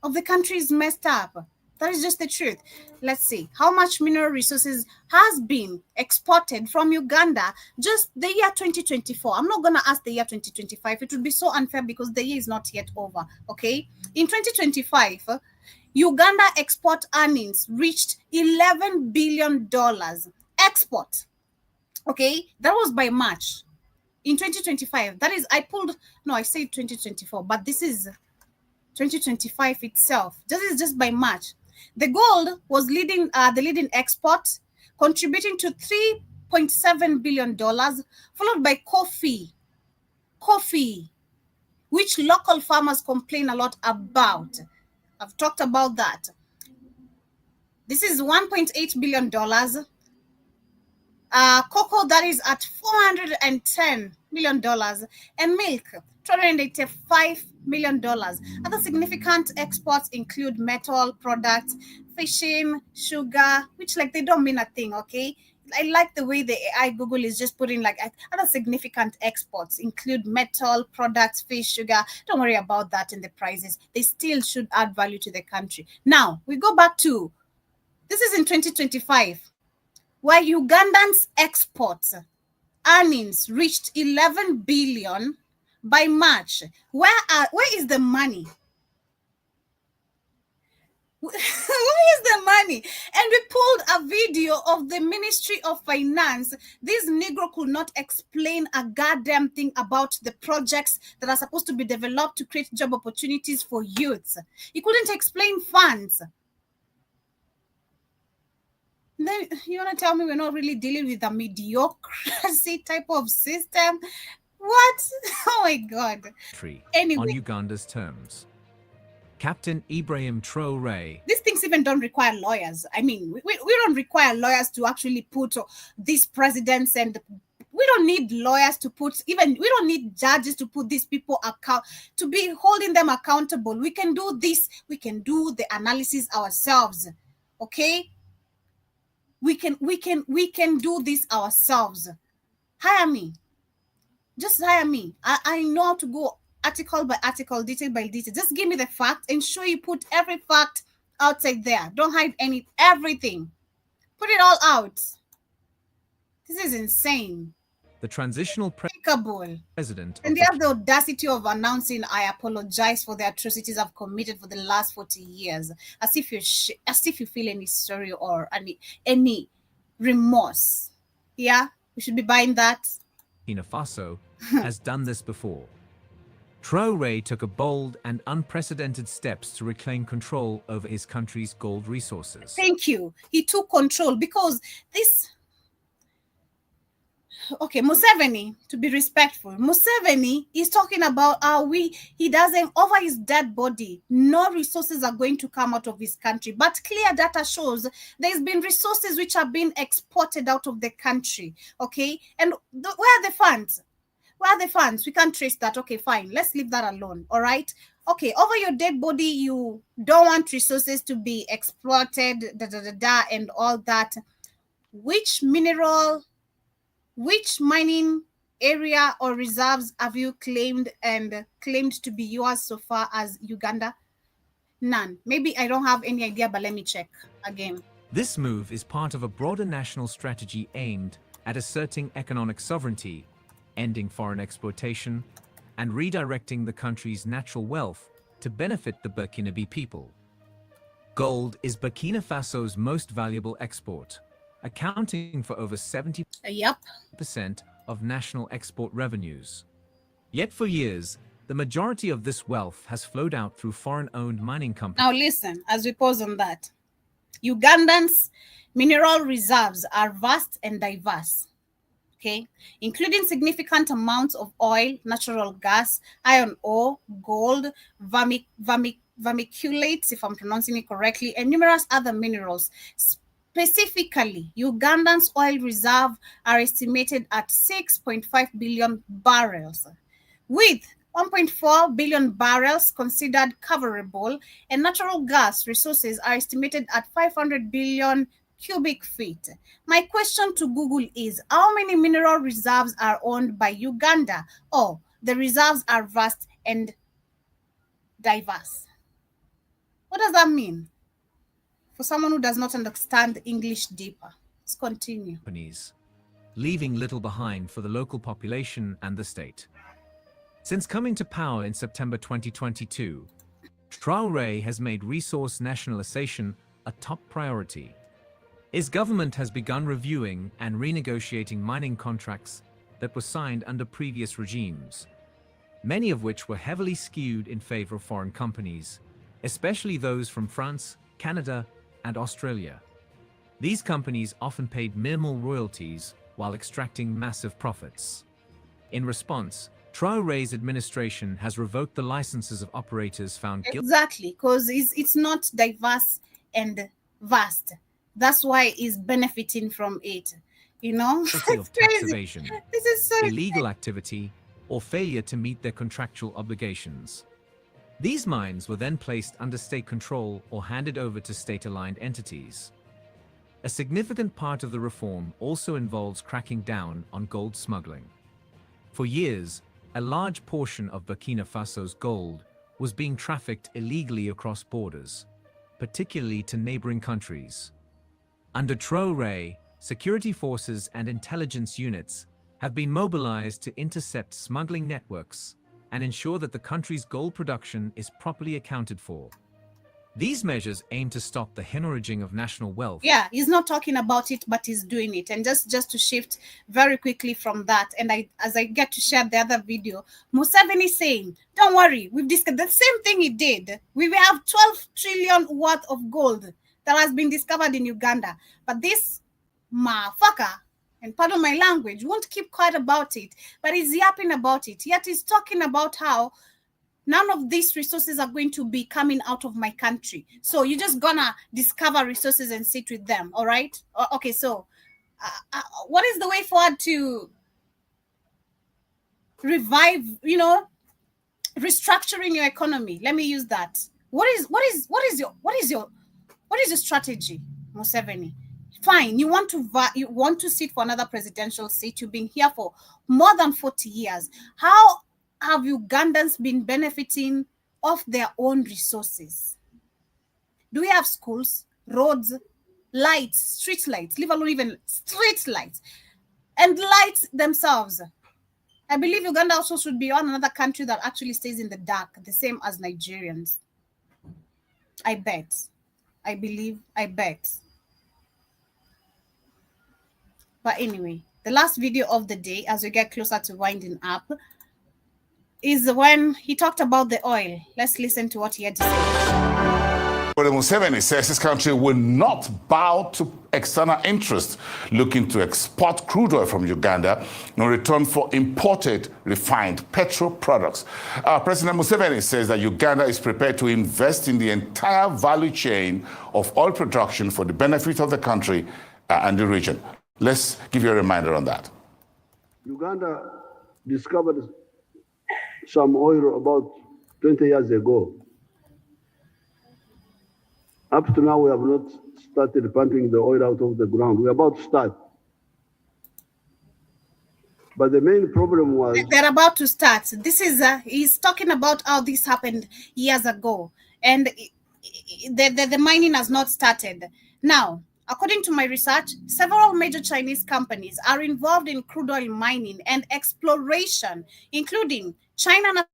of the country is messed up. That is just the truth. Let's see how much mineral resources has been exported from Uganda just the year 2024. I'm not going to ask the year 2025. It would be so unfair because the year is not yet over. Okay. In 2025, Uganda export earnings reached $11 billion. Export. Okay. That was by March. In 2025, that is, I said 2024, but this is 2025 itself. This is just by March. The gold was the leading export, contributing to $3.7 billion, followed by coffee, which local farmers complain a lot about. I've talked about that. This is $1.8 billion. Cocoa, that is at $410 million, and milk, $285 million. Other significant exports include metal products, fishing, sugar, which like they don't mean a thing, okay? I like the way the AI Google is just putting like other significant exports include metal products, fish, sugar. Don't worry about that in the prices. They still should add value to the country. Now, we go back to, this is in 2025, where Ugandans' exports earnings reached 11 billion by March. Where is the money? Where is the money? And we pulled a video of the Ministry of Finance. This Negro could not explain a goddamn thing about the projects that are supposed to be developed to create job opportunities for youths. He couldn't explain funds. Then you want to tell me we're not really dealing with a mediocracy type of system? What? Oh my God. On Anyway. Uganda's terms. Captain Ibrahim Traoré. These things even don't require lawyers. I mean, we don't require lawyers to actually put these presidents, and we don't need lawyers to put, even we don't need judges to put these people to be holding them accountable. We can do this. We can do the analysis ourselves. Okay? We can do this ourselves. Hire me. Just hire me. I know how to go article by article, detail by detail. Just give me the fact and show you put every fact outside there. Don't hide everything. Put it all out. This is insane. The transitional president. And they have the audacity of announcing, I apologize for the atrocities I've committed for the last 40 years. As if you feel any sorry or any remorse. Yeah, we should be buying that. Burkina Faso has done this before. Traoré took a bold and unprecedented steps to reclaim control over his country's gold resources. Thank you. He took control because this... Okay, Museveni, to be respectful, Museveni is talking about how he doesn't, over his dead body, no resources are going to come out of his country. But clear data shows there's been resources which are being exported out of the country. Okay, and where are the funds? Where are the funds? We can't trace that. Okay, fine. Let's leave that alone. All right. Okay, over your dead body, you don't want resources to be exploited, and all that. Which mineral, which mining area or reserves have you claimed to be yours so far as Uganda? None. Maybe I don't have any idea, but let me check again. This move is part of a broader national strategy aimed at asserting economic sovereignty, ending foreign exploitation, and redirecting the country's natural wealth to benefit the Burkinabe people. Gold is Burkina Faso's most valuable export, accounting for over 70% of national export revenues. Yet for years, the majority of this wealth has flowed out through foreign-owned mining companies. Now listen, as we pause on that, Ugandans' mineral reserves are vast and diverse. Okay, including significant amounts of oil, natural gas, iron ore, gold, vermiculates, if I'm pronouncing it correctly, and numerous other minerals. Specifically, Ugandans' oil reserve are estimated at 6.5 billion barrels, with 1.4 billion barrels considered coverable, and natural gas resources are estimated at 500 billion cubic feet. My question to Google is, how many mineral reserves are owned by Uganda? Oh, the reserves are vast and diverse. What does that mean? For someone who does not understand English deeper. Let's continue. Leaving little behind for the local population and the state. Since coming to power in September 2022, Traoré has made resource nationalization a top priority. His government has begun reviewing and renegotiating mining contracts that were signed under previous regimes, many of which were heavily skewed in favor of foreign companies, especially those from France, Canada, and Australia. These companies often paid minimal royalties while extracting massive profits. In response, Traoré's administration has revoked the licenses of operators found guilty. Exactly, because it's not diverse and vast. That's why he's benefiting from it. You know, of tax evasion, this is so illegal activity, or failure to meet their contractual obligations. These mines were then placed under state control or handed over to state-aligned entities. A significant part of the reform also involves cracking down on gold smuggling. For years, a large portion of Burkina Faso's gold was being trafficked illegally across borders, particularly to neighboring countries. Under Traoré, security forces and intelligence units have been mobilized to intercept smuggling networks and ensure that the country's gold production is properly accounted for. These measures aim to stop the hemorrhaging of national wealth. Yeah, he's not talking about it, but he's doing it. And just to shift very quickly from that, and as I get to share the other video, Museveni saying, don't worry, we've discussed the same thing he did. We will have 12 trillion worth of gold that has been discovered in Uganda. But this motherfucker, and pardon my language, won't keep quiet about it, but he's yapping about it. Yet he's talking about how none of these resources are going to be coming out of my country. So you're just gonna discover resources and sit with them, all right? Okay, so what is the way forward to revive, restructuring your economy? Let me use that. What is your strategy, Museveni? Fine, you want to sit for another presidential seat. You've been here for more than 40 years. How have Ugandans been benefiting of their own resources? Do we have schools, roads, lights, street lights, leave alone even street lights, and lights themselves? I believe Uganda also should be on another country that actually stays in the dark, the same as Nigerians. I bet. I believe, I bet. But anyway, the last video of the day, as we get closer to winding up, is when he talked about the oil. Let's listen to what he had to say. President Museveni says his country will not bow to external interests looking to export crude oil from Uganda in return for imported refined petrol products. President Museveni says that Uganda is prepared to invest in the entire value chain of oil production for the benefit of the country and the region. Let's give you a reminder on that. Uganda discovered some oil about 20 years ago. Up to now, we have not started pumping the oil out of the ground. We're about to start. But the main problem was... They're about to start. This is, he's talking about how this happened years ago. And the mining has not started. Now, according to my research, several major Chinese companies are involved in crude oil mining and exploration, including China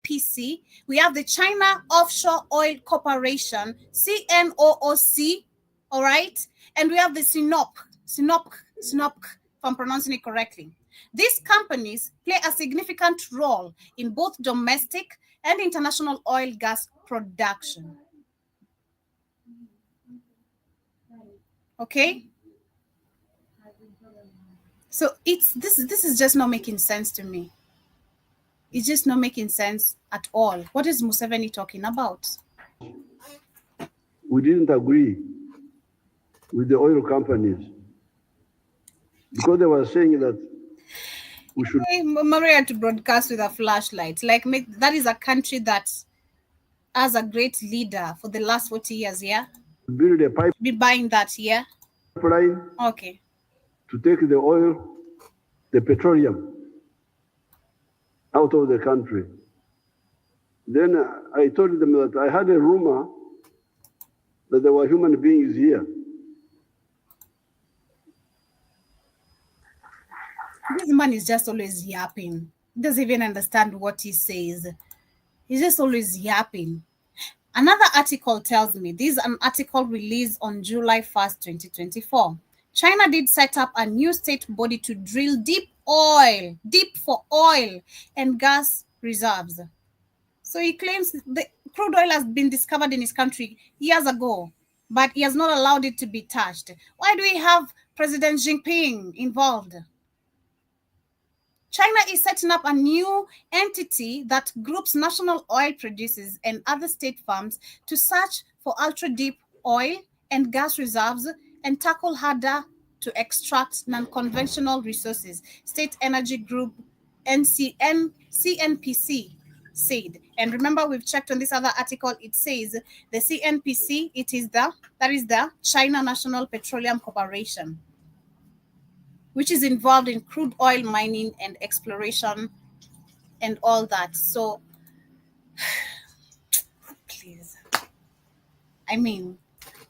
PC. We have the China Offshore Oil Corporation, CNOOC, all right? And we have the Sinop, if I'm pronouncing it correctly. These companies play a significant role in both domestic and international oil gas production. Okay? So this is just not making sense to me. It's just not making sense at all. What is Museveni talking about? We didn't agree with the oil companies because they were saying that we should... Maria had to broadcast with a flashlight. Like, that is a country that has a great leader for the last 40 years, yeah? Build a pipe. Be buying that, yeah? Pipeline. Okay. To take the oil, the petroleum, out of the country. Then I told them that I had a rumor that there were human beings here. This man is just always yapping. He doesn't even understand what he says. He's just always yapping. Another article tells me, this is an article released on July 1st, 2024. China did set up a new state body to drill deep for oil and gas reserves. So he claims the crude oil has been discovered in his country years ago, but he has not allowed it to be touched. Why do we have President Xi Jinping involved? China is setting up a new entity that groups national oil producers and other state farms to search for ultra-deep oil and gas reserves and tackle harder to extract non-conventional resources, State Energy Group CNPC said. And remember, we've checked on this other article. It says the CNPC, that is the China National Petroleum Corporation, which is involved in crude oil mining and exploration and all that. So, please. I mean,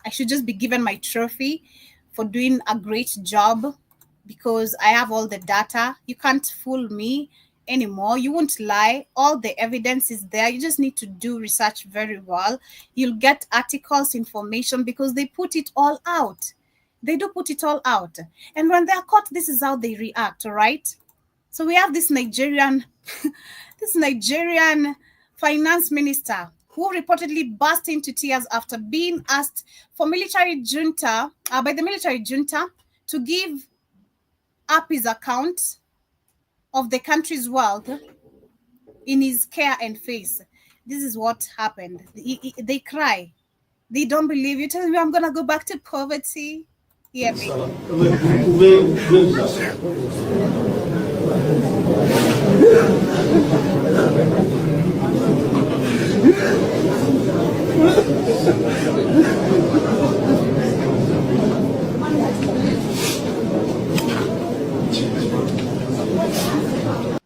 I should just be given my trophy for doing a great job because I have all the data. You can't fool me anymore. You won't lie. All the evidence is there. You just need to do research very well. You'll get articles, information, because they put it all out. They do put it all out. And when they're caught, this is how they react, all right? So we have this Nigerian finance minister who reportedly burst into tears after being asked by the military junta to give up his account of the country's wealth in his care and face. This is what happened. They cry. They don't believe you. Tell me I'm gonna go back to poverty. Yeah,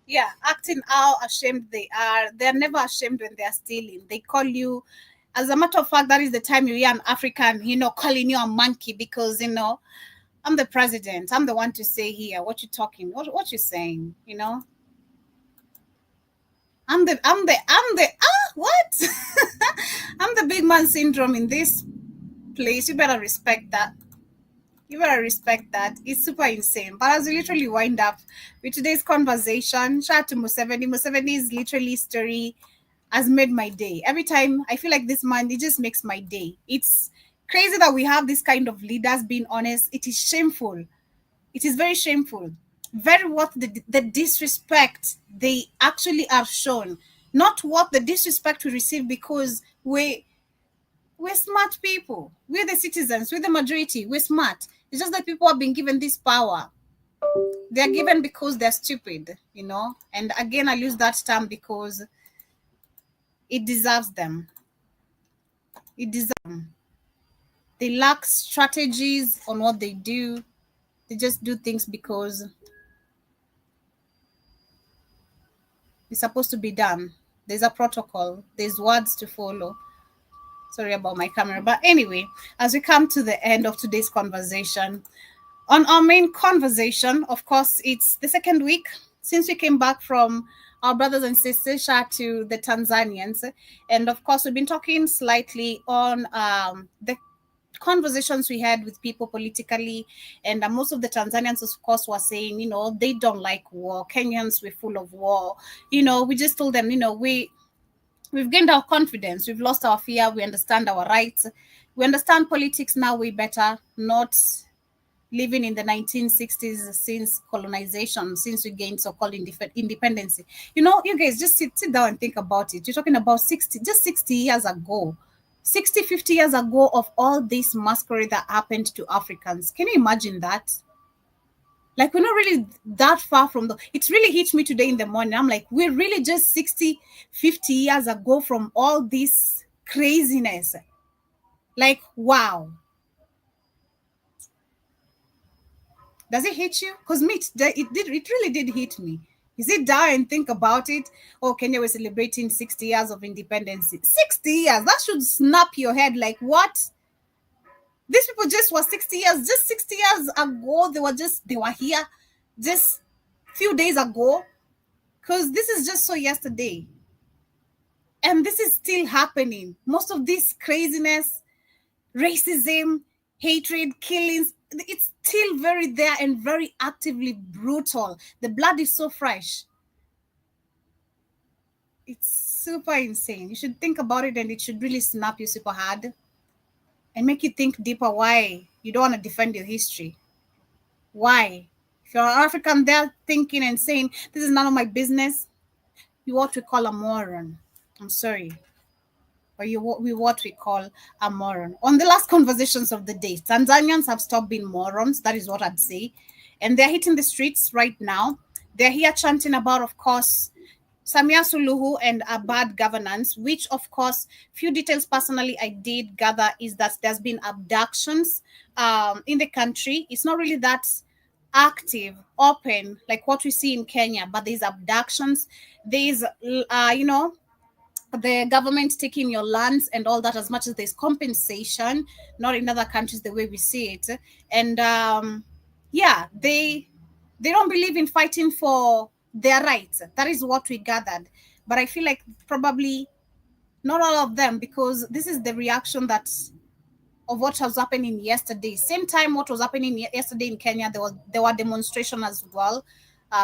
yeah, acting how ashamed they are. They're never ashamed when they're stealing. They call you, as a matter of fact, that is the time you hear an African, calling you a monkey because, I'm the president. I'm the one to say here. What you talking? What you saying? What? I'm the big man syndrome in this place. You better respect that. It's super insane. But as we literally wind up with today's conversation, shout out to Museveni. Museveni's literally story has made my day. Every time I feel like this man, it just makes my day. It's crazy that we have this kind of leaders, being honest. It is shameful. It is very shameful. Very what the disrespect they actually are shown. Not what the disrespect we receive because we're smart people. We're the citizens. We're the majority. We're smart. It's just that people have been given this power. They're given because they're stupid, And again, I use that term because it deserves them. It deserves them. They lack strategies on what they do. They just do things because it's supposed to be done. There's a protocol. There's words to follow. Sorry about my camera. But anyway, as we come to the end of today's conversation, on our main conversation, of course, it's the second week since we came back from our brothers and sisters, shout out to the Tanzanians. And of course, we've been talking slightly on the conversations we had with people politically. And most of the Tanzanians, of course, were saying, they don't like war. Kenyans, we're full of war. We just told them, we've gained our confidence. We've lost our fear. We understand our rights. We understand politics now way better, not living in the 1960s since colonization, since we gained so-called independence. You guys just sit down and think about it. You're talking about 60 years ago, 50 years ago of all this masquerade that happened to Africans. Can you imagine that? Like, we're not really that far from it really hit me today in the morning. I'm like, we're really just 50 years ago from all this craziness. Like, wow. Does it hit you? Because it really did hit me. You sit down and think about it. Oh, Kenya was celebrating 60 years of independence. 60 years, that should snap your head. Like, what? These people just were 60 years ago. They were here just few days ago. Because this is just so yesterday. And this is still happening. Most of this craziness, racism, hatred, killings, it's still very there and very actively brutal. The blood is so fresh. It's super insane. You should think about it and it should really snap you super hard and make you think deeper why you don't want to defend your history. Why? If you're an African there thinking and saying, this is none of my business, you're what we call a moron. I'm sorry. Or we what we call a moron. On the last conversations of the day, Tanzanians have stopped being morons. That is what I'd say. And they're hitting the streets right now. They're here chanting about, of course, Samia Suluhu and a bad governance, which, of course, few details personally I did gather is that there's been abductions in the country. It's not really that active, open, like what we see in Kenya, but there's abductions. There's, the government taking your lands and all that, as much as there's compensation, not in other countries the way we see it. And they don't believe in fighting for their rights. That is what we gathered. But I feel like probably not all of them, because this is the reaction of what was happening yesterday. Same time what was happening yesterday in Kenya, there were demonstrations as well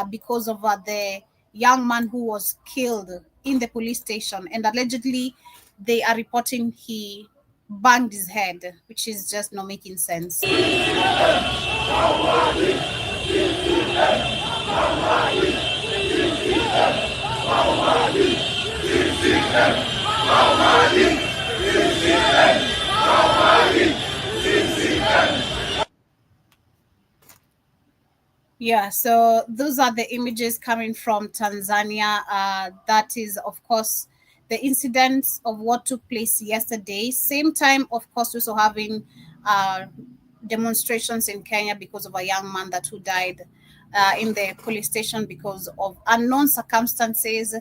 because of the young man who was killed in the police station, and allegedly they are reporting he banged his head, which is just not making sense. Yeah, so those are the images coming from Tanzania. That is, of course, the incidents of what took place yesterday. Same time, of course, also having demonstrations in Kenya because of a young man that who died in the police station because of unknown circumstances,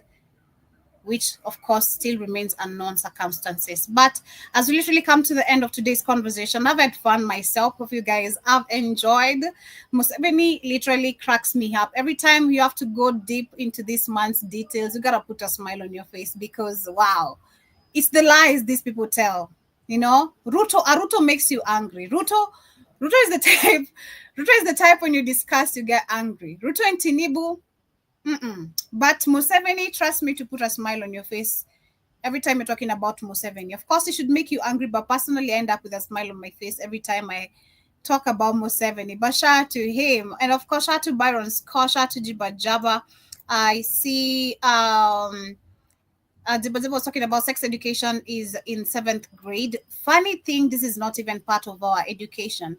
which of course still remains unknown circumstances. But as we literally come to the end of today's conversation, I've had fun myself with you guys. I've enjoyed. Museveni literally cracks me up. Every time you have to go deep into this man's details, you gotta put a smile on your face because wow, it's the lies these people tell. You know, Ruto makes you angry. Ruto is the type. Ruto is the type when you discuss, you get angry. Ruto and Tinibu. But Museveni, trust me to put a smile on your face every time you're talking about Museveni. Of course, it should make you angry, but personally, I end up with a smile on my face every time I talk about Museveni. But shout out to him. And of course, shout out to Byron Scott, shout out to Jiba Jaba. I see Jiba was talking about sex education is in 7th grade. Funny thing, this is not even part of our education.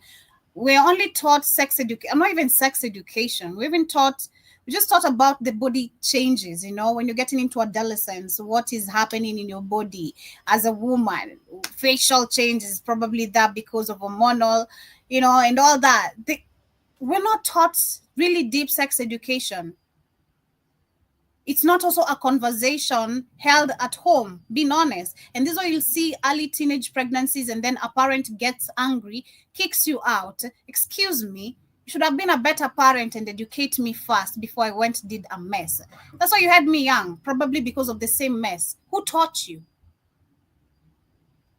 We're only taught sex education, not even sex education. We just thought about the body changes, you know, when you're getting into adolescence, what is happening in your body as a woman, facial changes, probably that because of hormonal, you know, and all that. We're not taught really deep sex education. It's not also a conversation held at home, being honest. And this is why you'll see early teenage pregnancies and then a parent gets angry, kicks you out. Excuse me, you should have been a better parent and educate me first before I went did a mess. That's why you had me young, probably because of the same mess. Who taught you?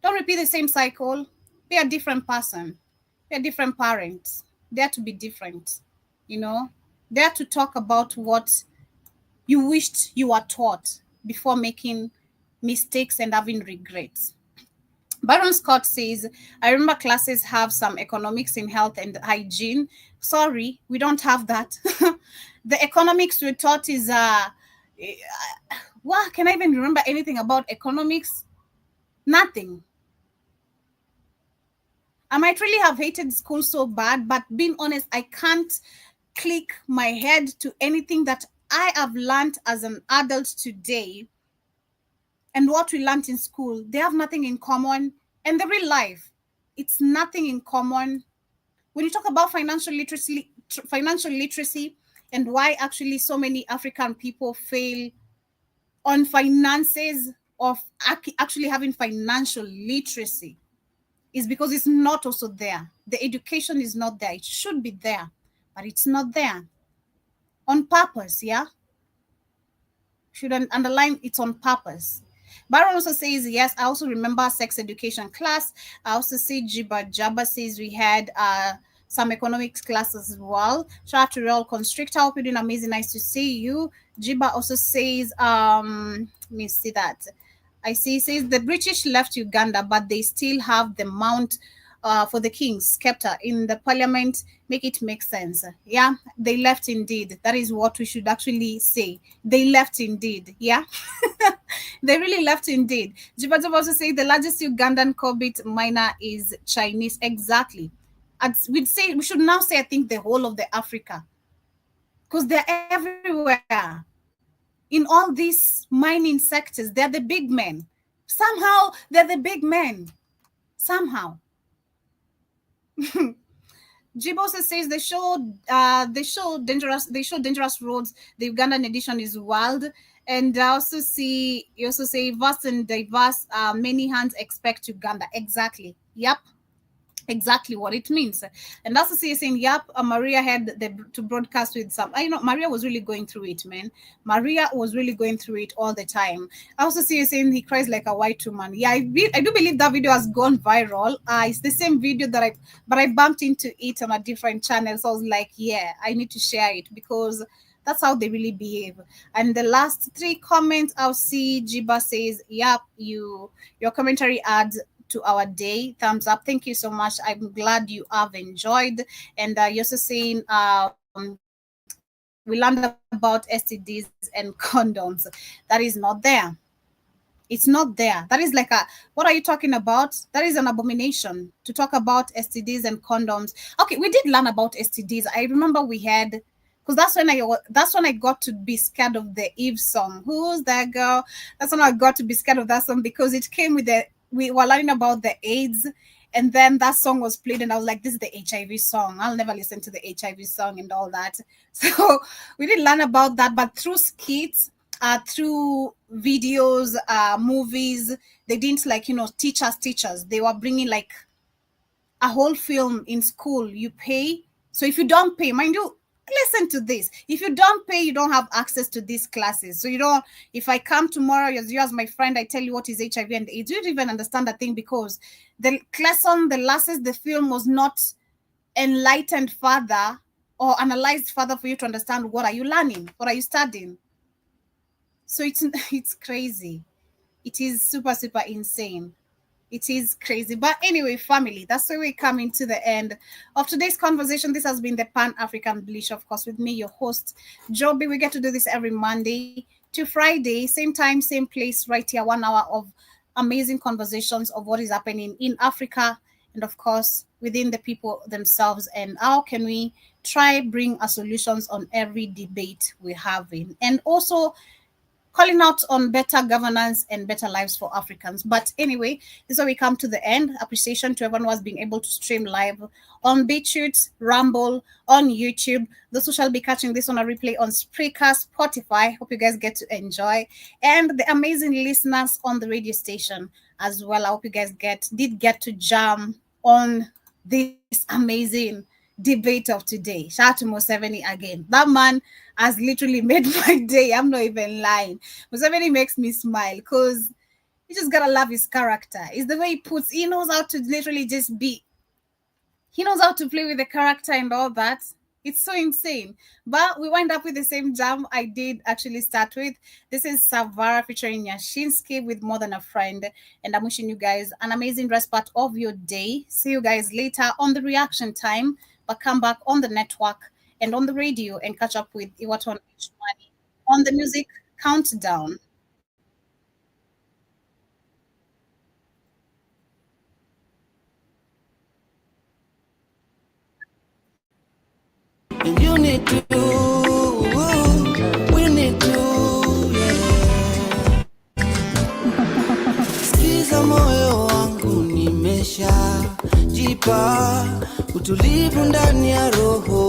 Don't repeat the same cycle. Be a different person. Be a different parent. Dare to be different, you know? Dare to talk about what you wished you were taught before making mistakes and having regrets. Byron Scott says, I remember classes have some economics in health and hygiene. Sorry, we don't have that. The economics we're taught is, what? Can I even remember anything about economics? Nothing. I might really have hated school so bad, but being honest, I can't click my head to anything that I have learned as an adult today and what we learned in school. They have nothing in common. And the real life, it's nothing in common. When you talk about financial literacy and why actually so many African people fail on finances of actually having financial literacy, is because it's not also there. The education is not there. It should be there, but it's not there. On purpose, yeah? Should underline it's on purpose. Baron also says, yes, I also remember sex education class. I also see Jiba Jabba says we had some economics classes as well. Shout out to Real Constrictor. Hope you're doing amazing. Nice to see you. Jiba also says, let me see that. I see, says the British left Uganda, but they still have the mount for the king's scepter in the parliament. Make it make sense. Yeah, they left indeed. That is what we should actually say. They left indeed. Yeah, they really left indeed. Jibato also say the largest Ugandan COVID miner is Chinese. Exactly. We'd say we should now say I think the whole of the Africa, because they're everywhere. In all these mining sectors, they're the big men. Somehow they're the big men. Somehow. Jibosa says they show dangerous roads. The Ugandan edition is wild. And I also see you also say vast and diverse, many hands expect Uganda. Exactly. Yep. Exactly what it means. And also see saying, yep, Maria had to broadcast with some, you know, Maria was really going through it, man. Maria was really going through it all the time. I also see you saying he cries like a white woman. Yeah, I do believe that video has gone viral. It's the same video that I bumped into it on a different channel. So I was like, yeah, I need to share it because that's how they really behave. And the last 3 comments I'll see, Jiba says, yep, your commentary adds to our day. Thumbs up. Thank you so much. I'm glad you have enjoyed. And you're also saying we learned about STDs and condoms. That is not there. It's not there. That is like what are you talking about? That is an abomination to talk about STDs and condoms. Okay, we did learn about STDs. I remember we had Because that's when I got to be scared of the Eve song. Who's that girl? That's when I got to be scared of that song, because it came with we were learning about the AIDS, and then that song was played, and I was like, this is the HIV song. I'll never listen to the HIV song and all that. So we didn't learn about that, but through skits, through videos, movies, they didn't teach us. They were bringing like a whole film in school. You pay. So if you don't pay, mind you, listen to this. If you don't pay, you don't have access to these classes. So if I come tomorrow as you as my friend, I tell you what is HIV and AIDS, you don't even understand that thing, because the lesson, the film was not enlightened further or analyzed further for you to understand what are you learning, what are you studying. So it's crazy. It is super, super insane. It is crazy. But anyway, family, that's where we're coming to the end of today's conversation. This has been the Pan-African Bleach, of course, with me, your host, Joby. We get to do this every Monday to Friday, same time, same place, right here, 1 hour of amazing conversations of what is happening in Africa and, of course, within the people themselves, and how can we try bring a solutions on every debate we're having, and also calling out on better governance and better lives for Africans. But anyway, this is where we come to the end. Appreciation to everyone who has been able to stream live on BitChute, Rumble, on YouTube. Those who shall be catching this on a replay on Spreaker, Spotify. Hope you guys get to enjoy. And the amazing listeners on the radio station as well. I hope you guys did get to jam on this amazing debate of today. Shout out to Museveni again. That man has literally made my day. I'm not even lying. Museveni makes me smile because you just gotta love his character. It's the way he knows how to literally just be. He knows how to play with the character and all that. It's so insane. But we wind up with the same jam I did actually start with. This is Savara featuring Nyashinsky with More Than a Friend. And I'm wishing you guys an amazing rest part of your day. See you guys later on the reaction time. But come back on the network and on the radio and catch up with Iwaton on the music countdown. And you need to, we need to, yeah. Sikiza moyo wangu nimesha jipa utulivu ndani ya roho.